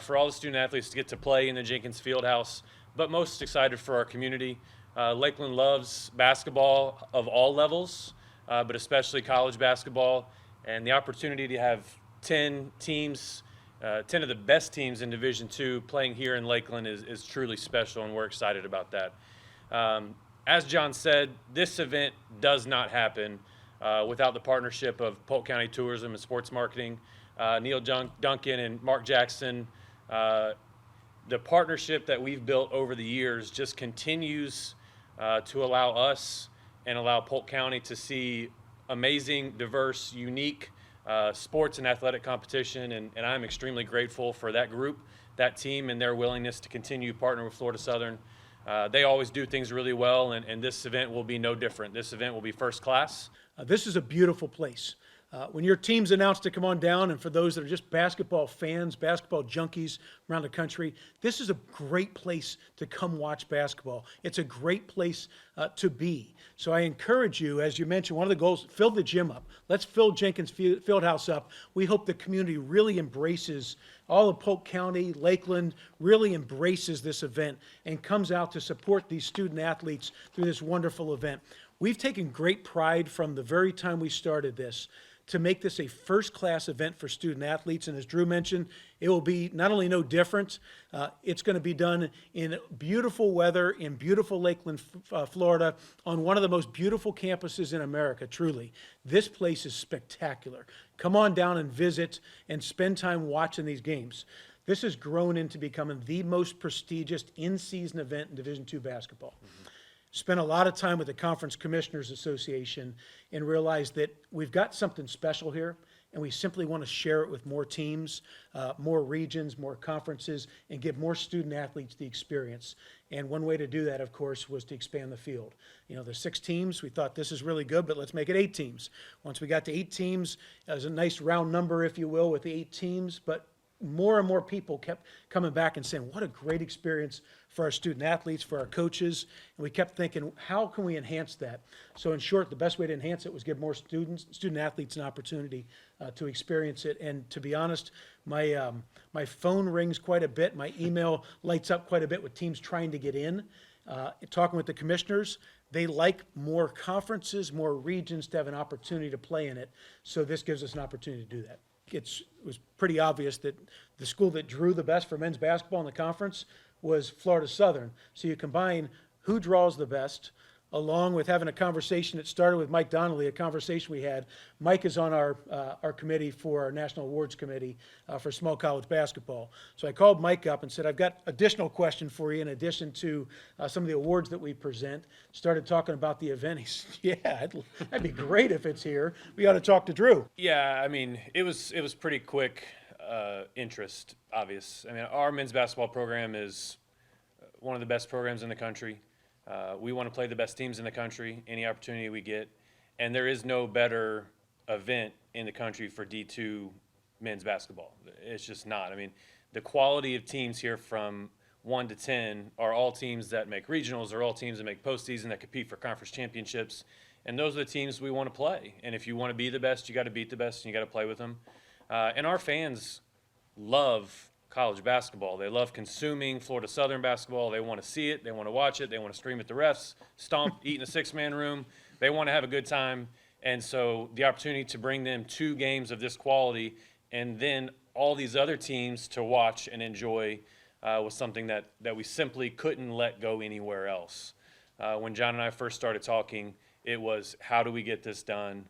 [SPEAKER 8] For all the student athletes to get to play in the Jenkins Fieldhouse, but most excited for our community. Lakeland loves basketball of all levels, but especially college basketball, and the opportunity to have 10 teams, 10 of the best teams in Division II playing here in Lakeland is truly special, and we're excited about that. As John said, this event does not happen without the partnership of Polk County Tourism and Sports Marketing, Neal, Duncan, and Mark Jackson. The partnership that we've built over the years just continues to allow us and allow Polk County to see amazing, diverse, unique sports and athletic competition, and I'm extremely grateful for that group, that team, and their willingness to continue to partner with Florida Southern. They always do things really well, and this event will be no different. This event will be first class.
[SPEAKER 7] This is a beautiful place. When your team's announced to come on down, and for those that are just basketball fans, basketball junkies around the country, this is a great place to come watch basketball. It's a great place to be. So I encourage you, as you mentioned, one of the goals, fill the gym up. Let's fill Jenkins Fieldhouse up. We hope the community really embraces, all of Polk County, Lakeland, really embraces this event and comes out to support these student athletes through this wonderful event. We've taken great pride from the very time we started this to make this a first-class event for student athletes. And as Drew mentioned, it will be not only no different, it's going to be done in beautiful weather in beautiful Lakeland, Florida, on one of the most beautiful campuses in America, truly. This place is spectacular. Come on down and visit and spend time watching these games. This has grown into becoming the most prestigious in-season event in Division II basketball. Spent a lot of time with the Conference Commissioners Association and realized that we've got something special here, and we simply want to share it with more teams, more regions, more conferences, and give more student athletes the experience. And one way to do that, of course, was to expand the field. You know, there's 6 teams. We thought this is really good, but let's make it 8 teams. Once we got to 8 teams, it was a nice round number, if you will, with the 8 teams, but more and more people kept coming back and saying, what a great experience for our student athletes, for our coaches. And we kept thinking, how can we enhance that? So in short, the best way to enhance it was give more student athletes an opportunity to experience it. And to be honest, my phone rings quite a bit. My email lights up quite a bit with teams trying to get in. Talking with the commissioners, they like more conferences, more regions to have an opportunity to play in it. So this gives us an opportunity to do that. It was pretty obvious that the school that drew the best for men's basketball in the conference was Florida Southern. So you combine who draws the best, along with having a conversation that started with Mike Donnelly, a conversation we had. Mike is on our committee for our National Awards Committee for small college basketball. So I called Mike up and said, I've got additional question for you in addition to some of the awards that we present. Started talking about the event. He said, yeah, that'd be great if it's here. We ought to talk to Drew.
[SPEAKER 8] Yeah, I mean, it was pretty quick interest, obvious. I mean, our men's basketball program is one of the best programs in the country. We want to play the best teams in the country, any opportunity we get. And there is no better event in the country for D2 men's basketball. It's just not. I mean, the quality of teams here from 1 to 10 are all teams that make regionals, are all teams that make postseason, that compete for conference championships. And those are the teams we want to play. And if you want to be the best, you got to beat the best, and you got to play with them. And our fans love college basketball. They love consuming Florida Southern basketball. They want to see it. They want to watch it. They want to scream at the refs, stomp, eat in a six-man room. They want to have a good time. And so the opportunity to bring them 2 games of this quality and then all these other teams to watch and enjoy was something that we simply couldn't let go anywhere else. When John and I first started talking, it was, how do we get this done?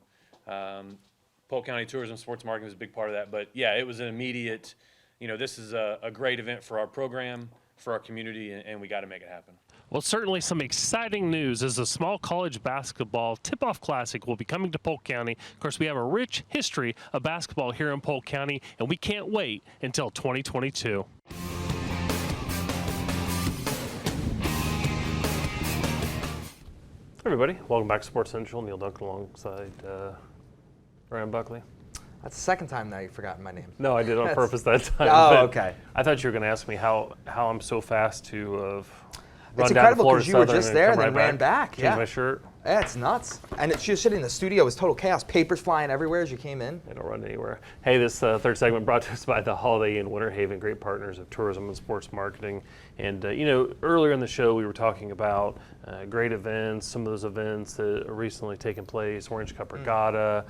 [SPEAKER 8] Polk County Tourism Sports Marketing was a big part of that. But, yeah, it was an immediate, this is a great event for our program, for our community, and we got to make it happen.
[SPEAKER 1] Well, certainly some exciting news as the Small College Basketball Tip-Off Classic will be coming to Polk County. Of course, we have a rich history of basketball here in Polk County, and we can't wait until 2022. Everybody, welcome back to Sports Central. Neal Duncan alongside Ryan Buckley.
[SPEAKER 2] That's the second time now you've forgotten my name.
[SPEAKER 1] No, I did on purpose that time.
[SPEAKER 2] Oh, okay.
[SPEAKER 1] I thought you were going to ask me how I'm so fast to run
[SPEAKER 2] It's
[SPEAKER 1] down
[SPEAKER 2] incredible
[SPEAKER 1] Florida
[SPEAKER 2] because you were
[SPEAKER 1] Southern
[SPEAKER 2] just
[SPEAKER 1] and
[SPEAKER 2] there
[SPEAKER 1] come
[SPEAKER 2] and then
[SPEAKER 1] right
[SPEAKER 2] ran back.
[SPEAKER 1] Change
[SPEAKER 2] Yeah.
[SPEAKER 1] my shirt.
[SPEAKER 2] Yeah, it's nuts. And she was sitting in the studio. It was total chaos. Papers flying everywhere as you came in.
[SPEAKER 1] I don't run anywhere. Hey, this third segment brought to us by the Holiday Inn Winter Haven, great partners of tourism and sports marketing. And, earlier in the show, we were talking about great events, some of those events that are recently taken place, Orange Cup Regatta.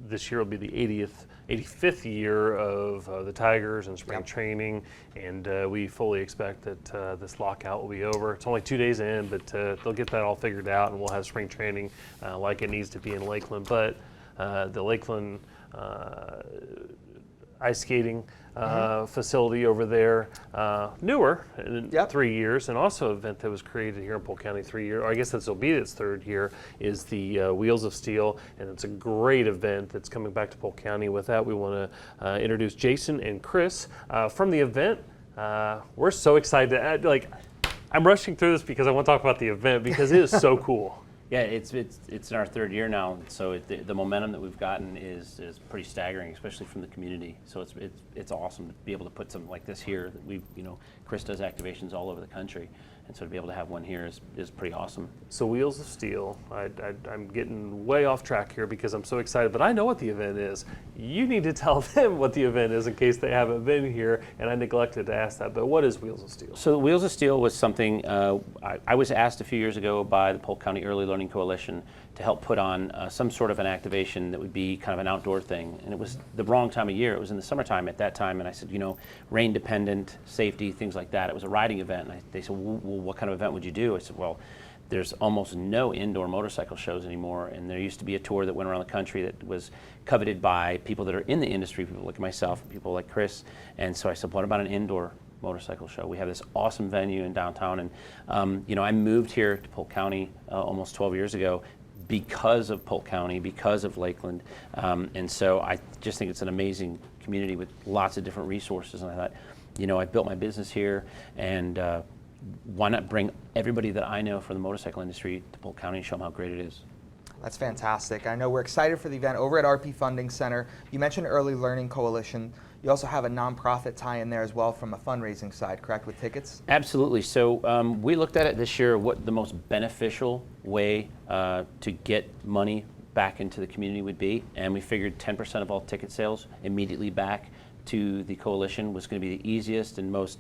[SPEAKER 1] This year will be the 85th year of the Tigers and spring training, and we fully expect that this lockout will be over. It's only 2 days in, but they'll get that all figured out, and we'll have spring training like it needs to be in Lakeland. But the Lakeland ice skating facility over there, newer in 3 years, and also an event that was created here in Polk County 3 years, or I guess this will be its 3rd year, is the Wheels of Steel, and it's a great event that's coming back to Polk County. With that, we want to introduce Jason and Chris from the event. We're so excited to add, I'm rushing through this because I want to talk about the event because it is so cool.
[SPEAKER 9] Yeah, it's in our 3rd year now, so the momentum that we've gotten is pretty staggering, especially from the community. So it's awesome to be able to put something like this here. That Chris does activations all over the country, and so to be able to have one here is pretty awesome.
[SPEAKER 1] So Wheels of Steel, I'm getting way off track here because I'm so excited, but I know what the event is. You need to tell them what the event is in case they haven't been here, and I neglected to ask that, but what is Wheels of Steel?
[SPEAKER 9] So Wheels of Steel was something, I was asked a few years ago by the Polk County Early Learning Coalition to help put on some sort of an activation that would be kind of an outdoor thing. And it was the wrong time of year. It was in the summertime at that time. And I said, rain dependent, safety, things like that. It was a riding event. And they said, well, what kind of event would you do? I said, well, there's almost no indoor motorcycle shows anymore. And there used to be a tour that went around the country that was coveted by people that are in the industry, people like myself, people like Chris. And so I said, what about an indoor motorcycle show? We have this awesome venue in downtown. And, I moved here to Polk County almost 12 years ago because of Polk County, because of Lakeland. And so I just think it's an amazing community with lots of different resources. And I thought, I built my business here, and why not bring everybody that I know from the motorcycle industry to Polk County and show them how great it is.
[SPEAKER 2] That's fantastic. I know we're excited for the event over at RP Funding Center. You mentioned Early Learning Coalition. You also have a nonprofit tie in there as well from a fundraising side, correct, with tickets?
[SPEAKER 9] Absolutely. So we looked at it this year, what the most beneficial way to get money back into the community would be, and we figured 10% of all ticket sales immediately back to the coalition was going to be the easiest and most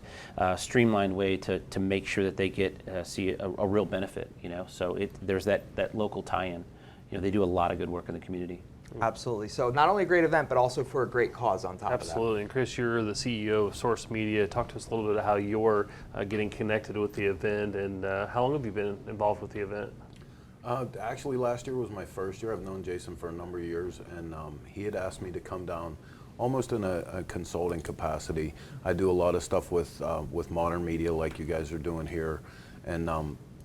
[SPEAKER 9] streamlined way to make sure that they get see a real benefit. So there's that local tie-in. They do a lot of good work in the community.
[SPEAKER 2] Absolutely. So not only a great event, but also for a great cause on top of that.
[SPEAKER 1] Absolutely. And Chris, you're the CEO of Source Media. Talk to us a little bit about how you're getting connected with the event, and how long have you been involved with the event?
[SPEAKER 10] Actually, last year was my first year. I've known Jason for a number of years, and he had asked me to come down almost in a consulting capacity. I do a lot of stuff with modern media like you guys are doing here, and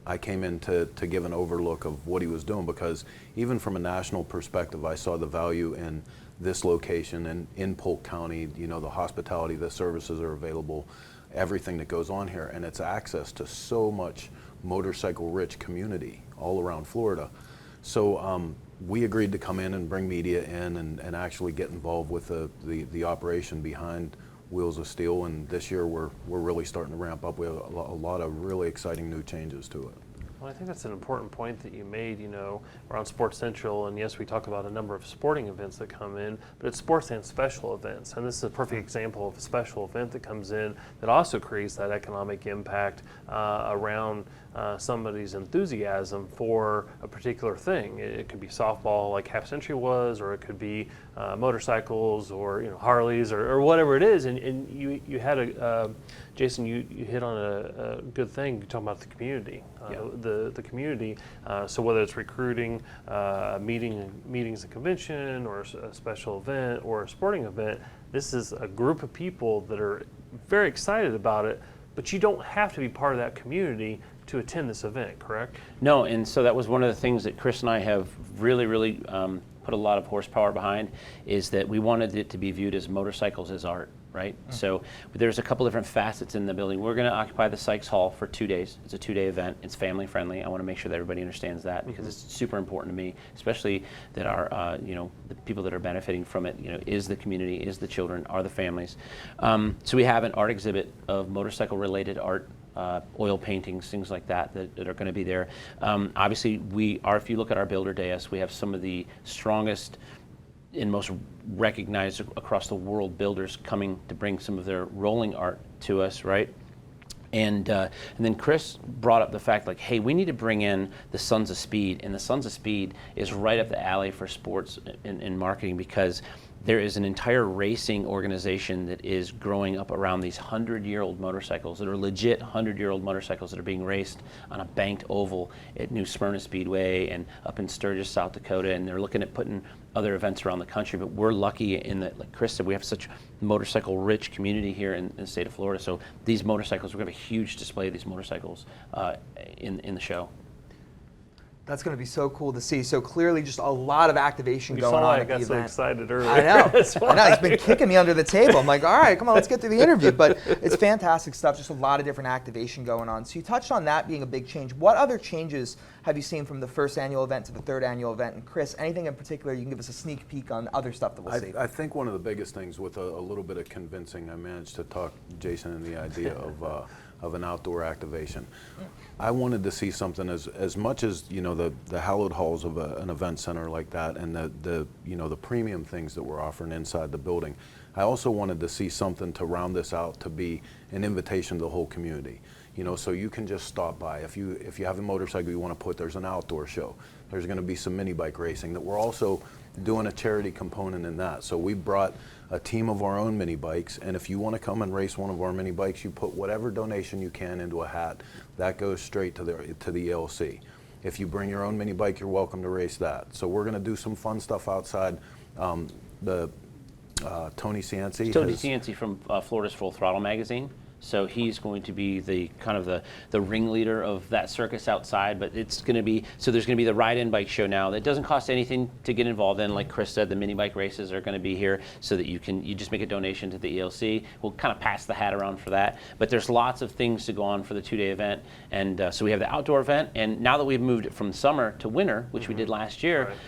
[SPEAKER 10] I came in to give an overlook of what he was doing, because even from a national perspective, I saw the value in this location and in Polk County, the hospitality, the services are available, everything that goes on here, and it's access to so much motorcycle-rich community all around Florida. So we agreed to come in and bring media in and actually get involved with the operation behind Wheels of Steel, and this year we're really starting to ramp up. We have a lot of really exciting new changes to it.
[SPEAKER 1] Well, I think that's an important point that you made, around Sports Central. And yes, we talk about a number of sporting events that come in, but it's sports and special events. And this is a perfect example of a special event that comes in that also creates that economic impact around somebody's enthusiasm for a particular thing. It could be softball like Half Century was, or it could be motorcycles or Harleys or whatever it is. And you had Jason, you hit on a good thing. You're talking about the community, the community. So whether it's recruiting, meetings and convention, or a special event, or a sporting event, this is a group of people that are very excited about it. But you don't have to be part of that community to attend this event, correct?
[SPEAKER 9] No, and so that was one of the things that Chris and I have really put a lot of horsepower behind, is that we wanted it to be viewed as motorcycles as art, right? So there's a couple different facets in the building. We're going to occupy the Sykes Hall for 2 days. It's a 2-day event. It's family friendly. I want to make sure that everybody understands that, because it's super important to me, especially that our, the people that are benefiting from it, is the community, is the children, are the families. So we have an art exhibit of motorcycle related art, oil paintings, things like that are going to be there. Obviously, if you look at our builder dais, we have some of the strongest and most recognized across the world builders coming to bring some of their rolling art to us, right? And then Chris brought up the fact, like, hey, we need to bring in the Sons of Speed, and the Sons of Speed is right up the alley for sports and marketing, because there is an entire racing organization that is growing up around these 100-year-old motorcycles that are legit 100-year-old motorcycles that are being raced on a banked oval at New Smyrna Speedway and up in Sturgis, South Dakota, and they're looking at putting other events around the country. But we're lucky in that, like Chris said, we have such motorcycle-rich community here in the state of Florida. So these motorcycles, we're going to have a huge display of these motorcycles in the show.
[SPEAKER 2] That's going to be so cool to see. So clearly, just a lot of activation
[SPEAKER 1] You
[SPEAKER 2] going
[SPEAKER 1] saw
[SPEAKER 2] on
[SPEAKER 1] why I
[SPEAKER 2] at the
[SPEAKER 1] got so
[SPEAKER 2] event.
[SPEAKER 1] excited earlier.
[SPEAKER 2] I know.
[SPEAKER 1] That's why.
[SPEAKER 2] I know. He's been kicking me under the table. I'm like, all right, come on, let's get through the interview. But it's fantastic stuff. Just a lot of different activation going on. So you touched on that being a big change. What other changes have you seen from the first annual event to the third annual event? And Chris, anything in particular you can give us a sneak peek on other stuff that we'll see?
[SPEAKER 10] I think one of the biggest things, with a little bit of convincing, I managed to talk Jason into the idea of an outdoor activation. I wanted to see something as much as the hallowed halls of an event center like that, and the premium things that we're offering inside the building. I also wanted to see something to round this out, to be an invitation to the whole community. So you can just stop by. If you have a motorcycle you want to put, there's an outdoor show. There's going to be some mini bike racing that we're also doing a charity component in that. So we brought a team of our own mini bikes, and if you want to come and race one of our mini bikes, you put whatever donation you can into a hat. That goes straight to the ELC. If you bring your own mini bike, you're welcome to race that. So we're going to do some fun stuff outside. Tony Cianci.
[SPEAKER 9] Tony Cianci from Florida's Full Throttle magazine. So he's going to be the ringleader of that circus outside. But it's going to be, so there's going to be the ride-in bike show now. That doesn't cost anything to get involved in. Like Chris said, the mini bike races are going to be here, so that you just make a donation to the ELC. We'll kind of pass the hat around for that. But there's lots of things to go on for the 2-day event. And so we have the outdoor event. And now that we've moved it from summer to winter, which we did last year,
[SPEAKER 1] Right.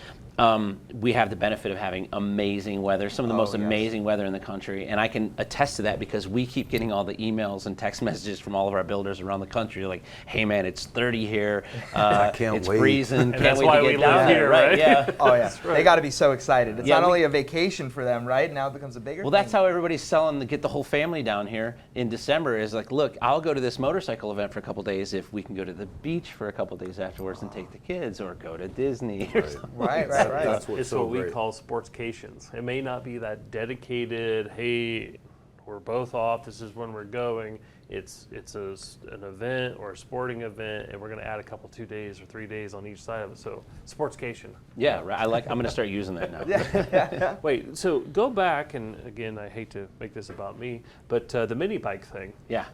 [SPEAKER 9] We have the benefit of having amazing weather, some of the most amazing weather in the country. And I can attest to that, because we keep getting all the emails and text messages from all of our builders around the country, like, hey man, it's 30 here,
[SPEAKER 10] I can't
[SPEAKER 9] it's
[SPEAKER 10] wait.
[SPEAKER 9] freezing,
[SPEAKER 1] And
[SPEAKER 9] can't
[SPEAKER 1] that's
[SPEAKER 9] wait
[SPEAKER 1] why
[SPEAKER 9] to
[SPEAKER 1] we
[SPEAKER 9] get
[SPEAKER 1] live
[SPEAKER 9] down
[SPEAKER 1] here,
[SPEAKER 9] there,
[SPEAKER 1] right?
[SPEAKER 9] Yeah.
[SPEAKER 2] Oh yeah,
[SPEAKER 1] right.
[SPEAKER 2] they got to be so excited. It's
[SPEAKER 9] Yeah,
[SPEAKER 2] not
[SPEAKER 9] we-
[SPEAKER 2] only a vacation for them, right? Now it becomes a bigger
[SPEAKER 9] Well,
[SPEAKER 2] thing.
[SPEAKER 9] that's how everybody's selling to get the whole family down here in December, is like, look, I'll go to this motorcycle event for a couple days if we can go to the beach for a couple days afterwards and take the kids, or go to Disney or something.
[SPEAKER 2] Right.
[SPEAKER 10] That's what's
[SPEAKER 1] It's
[SPEAKER 10] so
[SPEAKER 1] what we
[SPEAKER 10] great.
[SPEAKER 1] call sportscations. It may not be that dedicated, hey, we're both off, this is when we're going. It's an event or a sporting event, and we're going to add a couple 2 days or 3 days on each side of it. So sportscation.
[SPEAKER 9] Yeah, right. I'm going to start using that now.
[SPEAKER 1] Wait, so go back, and again, I hate to make this about me, but the mini bike thing.
[SPEAKER 9] Yeah.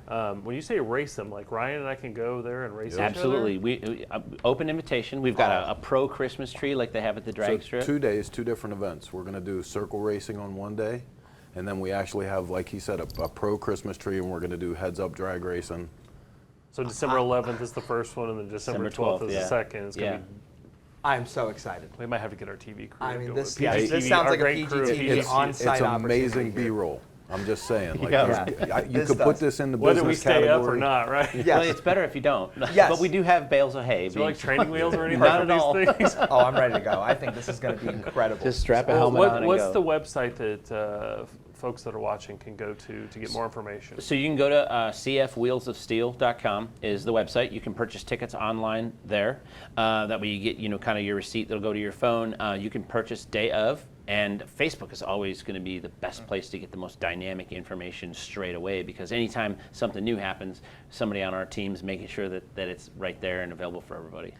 [SPEAKER 1] When you say race them, like Ryan and I can go there and race each other?
[SPEAKER 9] Absolutely. We open invitation. We've got a pro Christmas tree like they have at the drag
[SPEAKER 10] So
[SPEAKER 9] strip.
[SPEAKER 10] 2 days, 2 different events. We're going to do circle racing on one day, and then we actually have, like he said, a pro Christmas tree, and we're going to do heads-up drag racing.
[SPEAKER 1] So December 11th is the first one, and then December 12th is
[SPEAKER 9] yeah.
[SPEAKER 1] the second. It's gonna
[SPEAKER 9] Yeah.
[SPEAKER 1] be,
[SPEAKER 2] I'm so excited.
[SPEAKER 1] we might have to get our TV crew.
[SPEAKER 2] I
[SPEAKER 1] to
[SPEAKER 2] mean,
[SPEAKER 1] go
[SPEAKER 2] this
[SPEAKER 1] with PGTV,
[SPEAKER 2] sounds
[SPEAKER 1] our
[SPEAKER 2] like a
[SPEAKER 1] great crew of
[SPEAKER 2] PGTV
[SPEAKER 1] PGTV.
[SPEAKER 2] on-site
[SPEAKER 10] It's amazing
[SPEAKER 2] opportunity here.
[SPEAKER 10] B-roll. I'm just saying. Like,
[SPEAKER 9] Yeah.
[SPEAKER 10] you
[SPEAKER 2] This
[SPEAKER 10] could put
[SPEAKER 2] does.
[SPEAKER 10] this in the
[SPEAKER 1] Whether we
[SPEAKER 10] business
[SPEAKER 1] stay up or
[SPEAKER 10] category.
[SPEAKER 1] not, right?
[SPEAKER 2] Yes.
[SPEAKER 9] Well, it's better if you don't.
[SPEAKER 2] Yes.
[SPEAKER 9] But we do have bales of hay.
[SPEAKER 1] Is there like training wheels or anything
[SPEAKER 9] Not
[SPEAKER 1] for
[SPEAKER 9] at all.
[SPEAKER 1] these things?
[SPEAKER 2] Oh, I'm ready to go. I think this is going to be incredible.
[SPEAKER 9] Just strap a
[SPEAKER 1] Well,
[SPEAKER 9] helmet on and
[SPEAKER 1] what's
[SPEAKER 9] go.
[SPEAKER 1] the website that folks that are watching can go to get more information?
[SPEAKER 9] So you can go to cfwheelsofsteel.com is the website. You can purchase tickets online there. That way you get kind of your receipt that'll go to your phone. You can purchase day of, and Facebook is always going to be the best place to get the most dynamic information straight away, because anytime something new happens, somebody on our team's making sure that it's right there and available for everybody.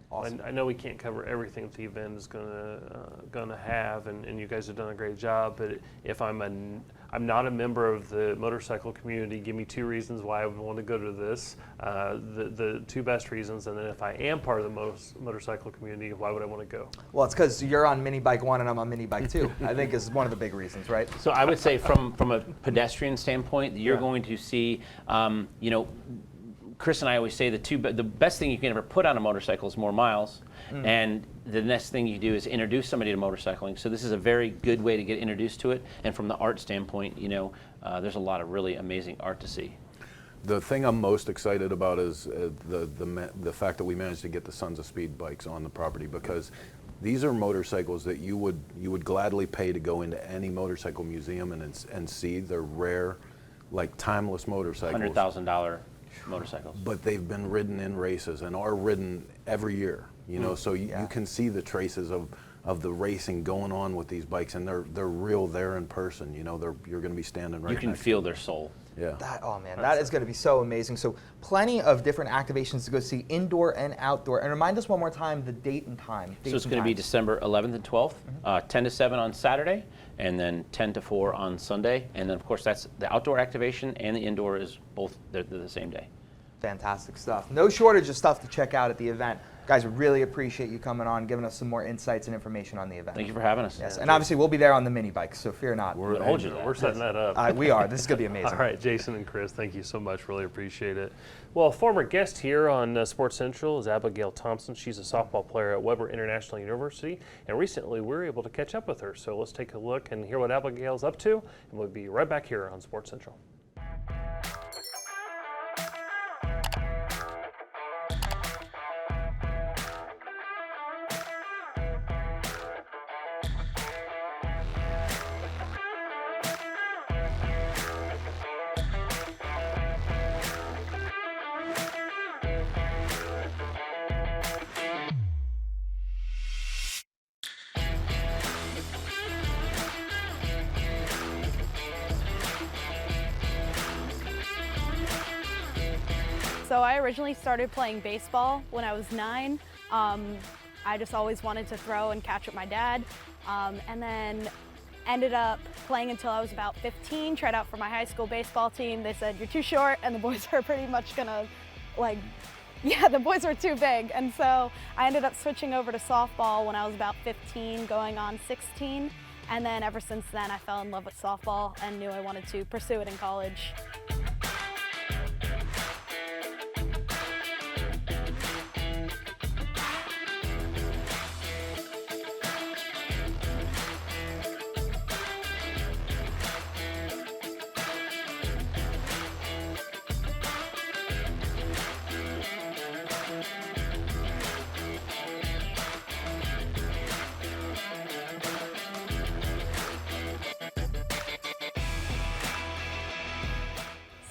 [SPEAKER 2] Awesome.
[SPEAKER 1] I know we can't cover everything that the event is gonna have, and you guys have done a great job. But if I'm not a member of the motorcycle community, give me 2 reasons why I would want to go to this. The 2 best reasons, and then if I am part of the motorcycle community, why would I want to go?
[SPEAKER 2] Well, it's because you're on mini bike 1 and I'm on mini bike 2. I think is one of the big reasons, right?
[SPEAKER 9] So I would say from a pedestrian standpoint, you're going to see, Chris and I always say the best thing you can ever put on a motorcycle is more miles, and the next thing you do is introduce somebody to motorcycling. So this is a very good way to get introduced to it. And from the art standpoint, there's a lot of really amazing art to see.
[SPEAKER 10] The thing I'm most excited about is the fact that we managed to get the Sons of Speed bikes on the property, because these are motorcycles that you would gladly pay to go into any motorcycle museum and see. They're rare, like timeless motorcycles.
[SPEAKER 9] $100,000 motorcycles.
[SPEAKER 10] But they've been ridden in races and are ridden every year. So you can see the traces of the racing going on with these bikes, and they're real there in person. You're going to be standing right.
[SPEAKER 9] You can
[SPEAKER 10] next
[SPEAKER 9] feel
[SPEAKER 10] to
[SPEAKER 9] their soul.
[SPEAKER 10] Yeah.
[SPEAKER 2] That is going to be so amazing. So plenty of different activations to go see, indoor and outdoor. And remind us one more time the date and time.
[SPEAKER 9] So it's going to be December 11th and 12th, 10 to 7 on Saturday, and then 10 to 4 on Sunday. And then, of course, that's the outdoor activation and the indoor is both they're the same day.
[SPEAKER 2] Fantastic stuff. No shortage of stuff to check out at the event. Guys, we really appreciate you coming on, giving us some more insights and information on the event.
[SPEAKER 9] Thank you for having us.
[SPEAKER 2] Yes, and obviously we'll be there on the mini bikes, so fear not.
[SPEAKER 9] We're hold you to that.
[SPEAKER 1] We're setting that up.
[SPEAKER 2] We are. This is going to be amazing.
[SPEAKER 1] All right, Jason and Chris, thank you so much. Really appreciate it. Well, a former guest here on Sports Central is Abigail Thompson. She's a softball player at Weber International University, and recently we were able to catch up with her. So let's take a look and hear what Abigail's up to, and we'll be right back here on Sports Central.
[SPEAKER 11] So I originally started playing baseball when I was 9. I just always wanted to throw and catch with my dad, and then ended up playing until I was about 15, tried out for my high school baseball team. They said, you're too short, and the boys are pretty much gonna, the boys were too big. And so I ended up switching over to softball when I was about 15, going on 16. And then ever since then, I fell in love with softball and knew I wanted to pursue it in college.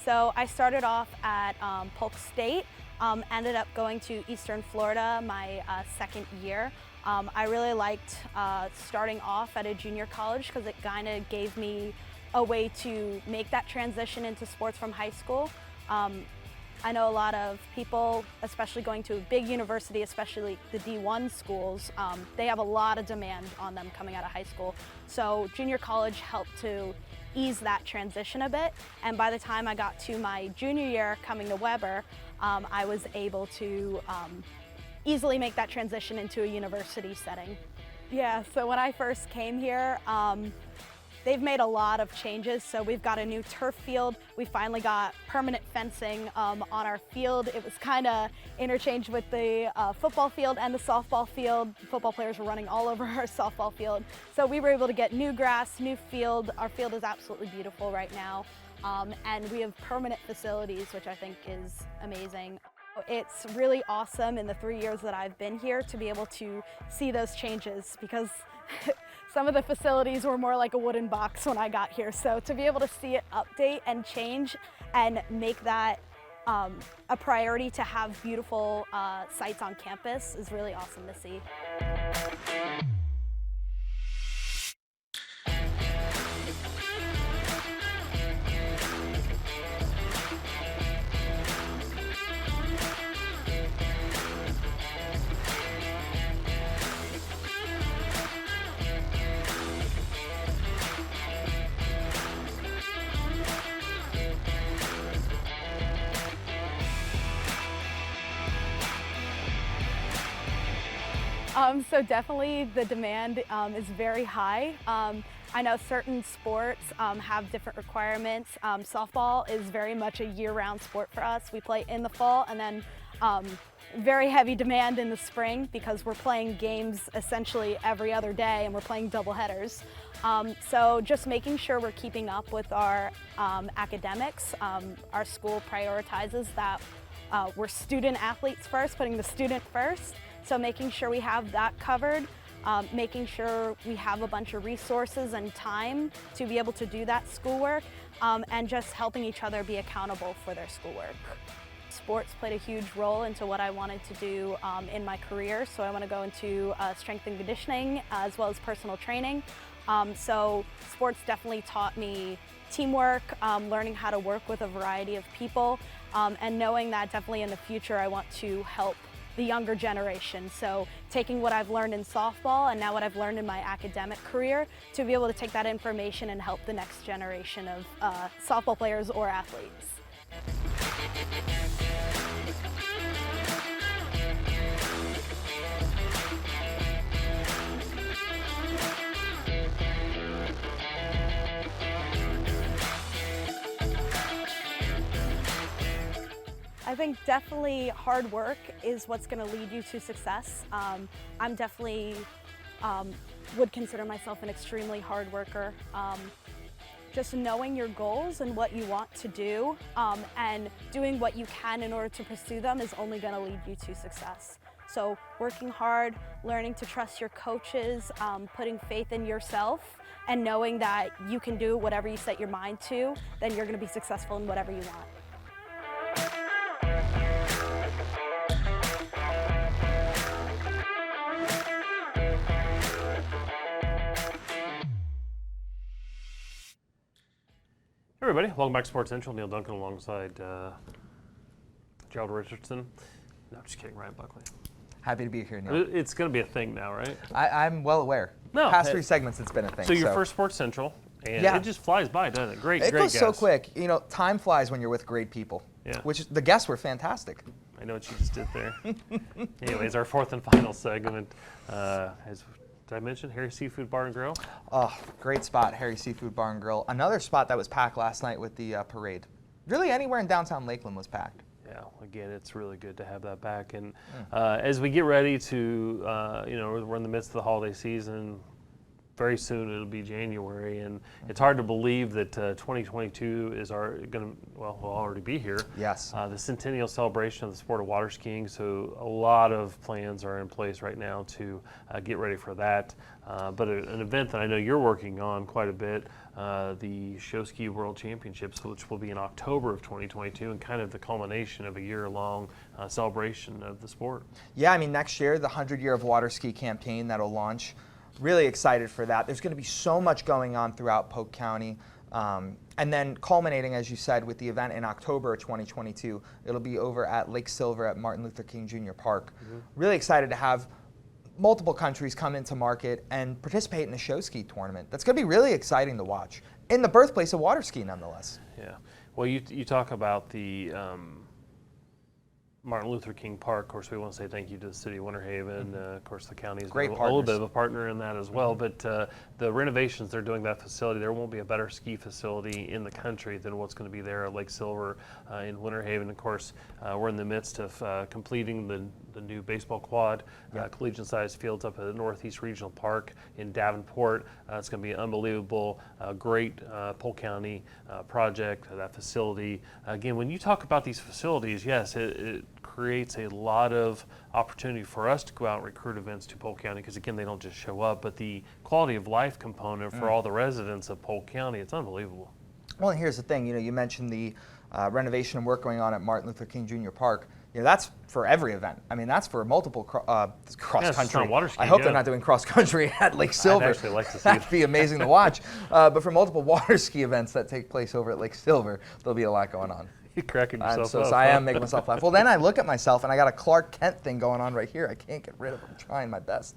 [SPEAKER 11] So I started off at Polk State, ended up going to Eastern Florida my second year. I really liked starting off at a junior college because it kind of gave me a way to make that transition into sports from high school. I know a lot of people, especially going to a big university, especially the D1 schools, they have a lot of demand on them coming out of high school. So junior college helped to ease that transition a bit. And by the time I got to my junior year coming to Weber, I was able to easily make that transition into a university setting. Yeah, so when I first came here, they've made a lot of changes. So we've got a new turf field. We finally got permanent fencing on our field. It was kind of interchanged with the football field and the softball field. Football players were running all over our softball field. So we were able to get new grass, new field. Our field is absolutely beautiful right now. And we have permanent facilities, which I think is amazing. It's really awesome in the 3 years that I've been here to be able to see those changes, because some of the facilities were more like a wooden box when I got here. So to be able to see it update and change and make that a priority to have beautiful sites on campus is really awesome to see. So definitely the demand is very high. I know certain sports have different requirements. Softball is very much a year-round sport for us. We play in the fall, and then very heavy demand in the spring because we're playing games essentially every other day and we're playing double headers. So just making sure we're keeping up with our academics. Our school prioritizes that we're student athletes first, putting the student first. So making sure we have that covered, making sure we have a bunch of resources and time to be able to do that schoolwork, and just helping each other be accountable for their schoolwork. Sports played a huge role into what I wanted to do in my career. So I want to go into strength and conditioning as well as personal training. So sports definitely taught me teamwork, learning how to work with a variety of people, and knowing that definitely in the future I want to help the younger generation. So taking what I've learned in softball and now what I've learned in my academic career to be able to take that information and help the next generation of softball players or athletes. I think definitely hard work is what's going to lead you to success. I'm definitely would consider myself an extremely hard worker. Just knowing your goals and what you want to do and doing what you can in order to pursue them is only going to lead you to success. So working hard, learning to trust your coaches, putting faith in yourself, and knowing that you can do whatever you set your mind to, then you're going to be successful in whatever you want.
[SPEAKER 1] Everybody, welcome back to Sports Central. Neal Duncan alongside Gerald Richardson. No, just kidding, Ryan Buckley.
[SPEAKER 2] Happy to be here, Neal.
[SPEAKER 1] It's going to be a thing now, right?
[SPEAKER 2] I'm well aware.
[SPEAKER 1] No,
[SPEAKER 2] Past 3 segments, it's been a thing.
[SPEAKER 1] So your first Sports Central, and
[SPEAKER 2] yeah,
[SPEAKER 1] it just flies by, doesn't it? Great
[SPEAKER 2] It goes
[SPEAKER 1] guest.
[SPEAKER 2] so quick. You know, time flies when you're with great people.
[SPEAKER 1] Yeah.
[SPEAKER 2] Which the guests were fantastic.
[SPEAKER 1] I know what you just did there. Anyways, our fourth and final segment did I mention Harry Seafood Bar and Grill?
[SPEAKER 2] Oh, great spot, Harry Seafood Bar and Grill. Another spot that was packed last night with the parade. Really anywhere in downtown Lakeland was packed.
[SPEAKER 1] Yeah, again, it's really good to have that back. And as we get ready to, we're in the midst of the holiday season. Very soon it'll be January, and it's hard to believe that 2022 is will already be here.
[SPEAKER 2] Yes.
[SPEAKER 1] The centennial celebration of the sport of water skiing. So a lot of plans are in place right now to get ready for that. But an event that I know you're working on quite a bit, the Show Ski World Championships, which will be in October of 2022, and kind of the culmination of a year-long celebration of the sport.
[SPEAKER 2] Yeah, I mean, next year, the 100 Year of Water Ski campaign that'll launch. Really excited for that. There's going to be so much going on throughout Polk County. And then culminating, as you said, with the event in October of 2022. It'll be over at Lake Silver at Martin Luther King Jr. Park. Mm-hmm. Really excited to have multiple countries come into market and participate in the show ski tournament. That's going to be really exciting to watch. In the birthplace of water ski, nonetheless.
[SPEAKER 1] Yeah. Well, you talk about the Martin Luther King Park. Of course, we want to say thank you to the city of Winter Haven. Of course, the county is
[SPEAKER 2] Great
[SPEAKER 1] a little bit
[SPEAKER 2] partners.
[SPEAKER 1] of a partner in that as well. But the renovations they're doing that facility, there won't be a better ski facility in the country than what's going to be there at Lake Silver in Winter Haven. Of course, we're in the midst of completing the new baseball quad, collegiate-sized fields up at the Northeast Regional Park in Davenport. It's going to be an unbelievable, great Polk County project, that facility. Again, when you talk about these facilities, yes, it creates a lot of opportunity for us to go out and recruit events to Polk County, because again, they don't just show up, but the quality of life component for all the residents of Polk County, it's unbelievable.
[SPEAKER 2] Well, and here's the thing, you mentioned the renovation and work going on at Martin Luther King Jr. Park. That's for every event. I mean, that's for multiple cross country.
[SPEAKER 1] Water skiing,
[SPEAKER 2] I hope they're not doing cross country at Lake Silver.
[SPEAKER 1] I'd actually like to see
[SPEAKER 2] That'd be amazing to watch. But for multiple water ski events that take place over at Lake Silver, there'll be a lot going on.
[SPEAKER 1] You're cracking yourself up.
[SPEAKER 2] I am making myself laugh. Well, then I look at myself and I got a Clark Kent thing going on right here. I can't get rid of it. I'm trying my best.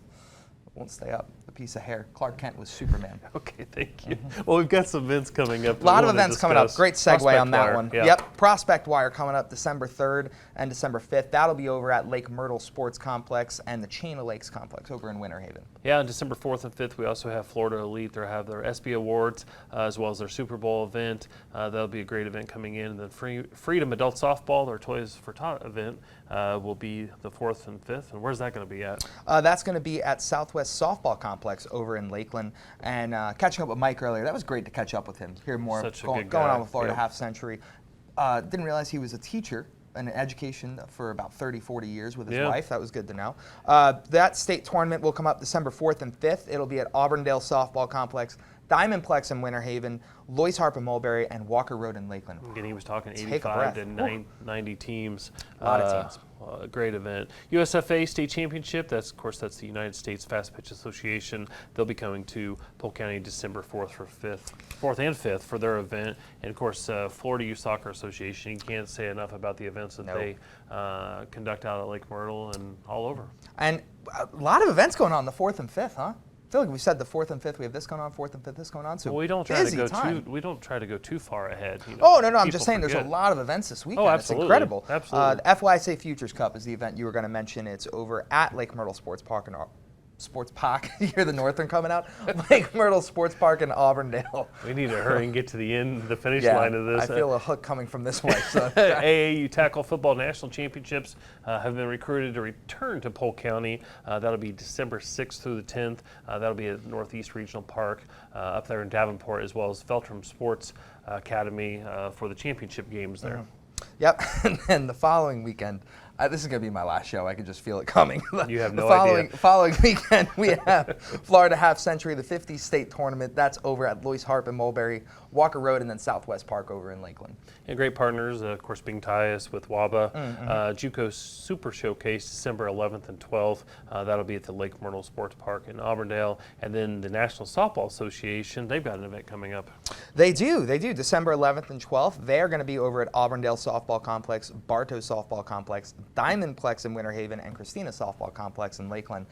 [SPEAKER 2] It won't stay up. A piece of hair. Clark Kent was Superman.
[SPEAKER 1] Okay, thank you. Well, we've got some events coming up.
[SPEAKER 2] A lot of events coming up. Great segue on that
[SPEAKER 1] Wire.
[SPEAKER 2] one.
[SPEAKER 1] Yeah.
[SPEAKER 2] Yep, Prospect Wire coming up December 3rd and December 5th. That'll be over at Lake Myrtle Sports Complex and the Chain of Lakes Complex over in Winter Haven.
[SPEAKER 1] Yeah, on December 4th and 5th, we also have Florida Elite. They have their SB Awards as well as their Super Bowl event. That'll be a great event coming in. And then Freedom Adult Softball, their Toys for Tot event, will be the 4th and 5th. And where's that going to be at?
[SPEAKER 2] That's going to be at Southwest Softball Complex over in Lakeland. And catching up with Mike earlier, that was great to catch up with him, hear more
[SPEAKER 1] Such a
[SPEAKER 2] going
[SPEAKER 1] good guy.
[SPEAKER 2] on with Florida
[SPEAKER 1] Yep.
[SPEAKER 2] Half Century. Didn't realize he was a teacher in education for about 30, 40 years with his wife. That was good to know. That state tournament will come up December 4th and 5th. It'll be at Auburndale Softball Complex, Diamondplex in Winter Haven, Loyce Harp in Mulberry, and Walker Road in Lakeland.
[SPEAKER 1] Again, he was talking
[SPEAKER 2] Take a
[SPEAKER 1] 85
[SPEAKER 2] breath.
[SPEAKER 1] to 90 teams.
[SPEAKER 2] A lot of teams.
[SPEAKER 1] A great event. USFA State Championship, that's the United States Fast Pitch Association. They'll be coming to Polk County December 4th and 5th for their event. And of course, Florida Youth Soccer Association. You can't say enough about the events that they conduct out at Lake Myrtle and all over.
[SPEAKER 2] And a lot of events going on the 4th and 5th, huh? I feel like we said the 4th and 5th, we have this going on, 4th and 5th, this going on. So
[SPEAKER 1] well, we don't try to go too far ahead.
[SPEAKER 2] Oh, no, I'm just saying there's a lot of events this weekend.
[SPEAKER 1] Oh, absolutely.
[SPEAKER 2] It's incredible.
[SPEAKER 1] Absolutely.
[SPEAKER 2] The FYSA Futures Cup is the event you were going to mention. It's over at Lake Myrtle Sports Park and Sports Park. You hear the Northern coming out? Lake Myrtle Sports Park in Auburndale.
[SPEAKER 1] We need to hurry and get to the finish line of this.
[SPEAKER 2] I feel a hook coming from this way. So.
[SPEAKER 1] AAU Tackle Football National Championships have been recruited to return to Polk County. That'll be December 6th through the 10th. That'll be at Northeast Regional Park up there in Davenport, as well as Feltram Sports Academy for the championship games there.
[SPEAKER 2] Yep, and then the following weekend, this is going to be my last show. I can just feel it coming.
[SPEAKER 1] You have no idea.
[SPEAKER 2] The following weekend, we have Florida Half Century, the 50 state tournament. That's over at Loyce Harp in Mulberry, Walker Road, and then Southwest Park over in Lakeland.
[SPEAKER 1] And great partners, of course, being Tyus with WABA. JUCO Super Showcase, December 11th and 12th. That'll be at the Lake Myrtle Sports Park in Auburndale. And then the National Softball Association, they've got an event coming up.
[SPEAKER 2] They do. December 11th and 12th. They're going to be over at Auburndale Softball Complex, Bartow Softball Complex, Diamondplex in Winter Haven, and Christina Softball Complex in Lakeland.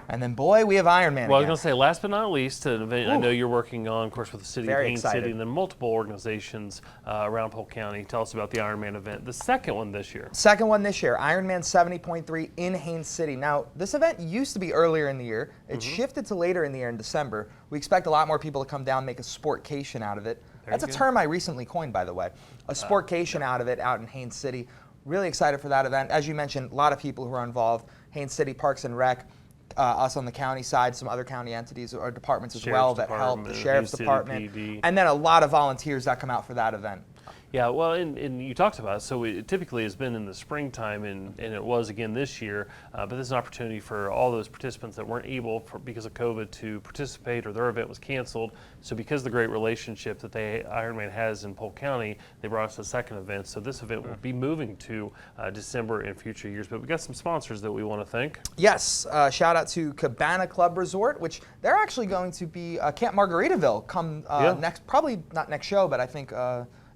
[SPEAKER 2] And then, boy, we have Ironman
[SPEAKER 1] Well, I was
[SPEAKER 2] again.
[SPEAKER 1] going to say, last but not least, an event I know you're working on, of course, with the city
[SPEAKER 2] Very
[SPEAKER 1] of Haines
[SPEAKER 2] excited.
[SPEAKER 1] City, and then multiple organizations around Polk County. Tell us about the Ironman event, the second one this year.
[SPEAKER 2] Second one this year, Ironman 70.3 in Haines City. Now, this event used to be earlier in the year. It shifted to later in the year in December. We expect a lot more people to come down, make a sportcation out of it. That's a term I recently coined, by the way. A sportcation out of it out in Haines City. Really excited for that event. As you mentioned, a lot of people who are involved. Haines City Parks and Rec, us on the county side, some other county entities or departments as well that help, the Sheriff's Department,
[SPEAKER 1] PD.
[SPEAKER 2] and then a lot of volunteers that come out for that event.
[SPEAKER 1] Yeah, well, and you talked about it. So it typically has been in the springtime, and it was again this year. But this is an opportunity for all those participants that weren't able, because of COVID, to participate or their event was canceled. So because of the great relationship that Ironman has in Polk County, they brought us a second event. So this event will be moving to December in future years. But we've got some sponsors that we want to thank.
[SPEAKER 2] Yes, shout out to Cabana Club Resort, which they're actually going to be Camp Margaritaville come next, probably not next show, but I think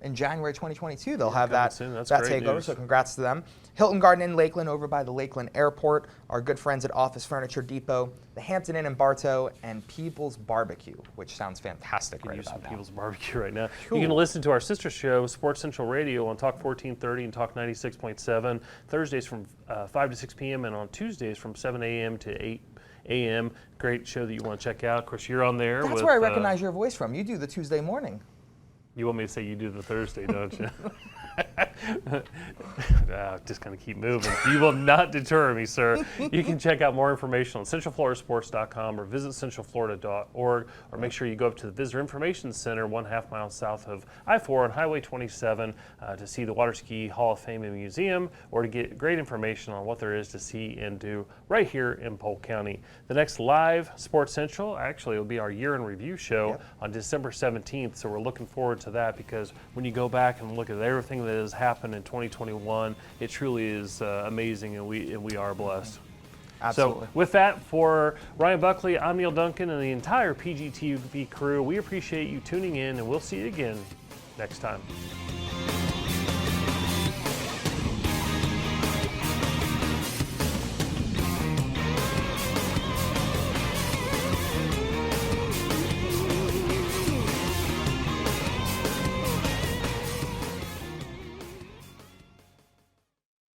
[SPEAKER 2] in January 2022. They'll have
[SPEAKER 1] coming
[SPEAKER 2] that,
[SPEAKER 1] soon. That's
[SPEAKER 2] that
[SPEAKER 1] great
[SPEAKER 2] takeover,
[SPEAKER 1] news.
[SPEAKER 2] so congrats to them. Hilton Garden Inn Lakeland over by the Lakeland Airport, our good friends at Office Furniture Depot, the Hampton Inn in Bartow, and People's Barbecue, which sounds fantastic
[SPEAKER 1] Could
[SPEAKER 2] right
[SPEAKER 1] use
[SPEAKER 2] about
[SPEAKER 1] some
[SPEAKER 2] now.
[SPEAKER 1] People's Barbecue right now. You can listen to our sister show, Sports Central Radio, on Talk 1430 and Talk 96.7, Thursdays from 5 to 6 p.m. and on Tuesdays from 7 a.m. to 8 a.m. Great show that you want to check out. Of course, you're on there.
[SPEAKER 2] That's
[SPEAKER 1] with,
[SPEAKER 2] where I recognize your voice from. You do the Tuesday morning.
[SPEAKER 1] You want me to say you do the Thursday, don't you? Just going to keep moving. You will not deter me, sir. You can check out more information on centralfloridasports.com or visit centralflorida.org, or make sure you go up to the Visitor Information Center 1/2 mile south of I-4 on Highway 27 to see the Water Ski Hall of Fame and Museum, or to get great information on what there is to see and do right here in Polk County. The next live Sports Central actually will be our year in review show on December 17th, so we're looking forward to that, because when you go back and look at everything that has happened in 2021, it truly is amazing, and we are blessed.
[SPEAKER 2] Absolutely.
[SPEAKER 1] So with that, for Ryan Buckley, I'm Neal Duncan, and the entire PGTV crew, we appreciate you tuning in, and we'll see you again next time.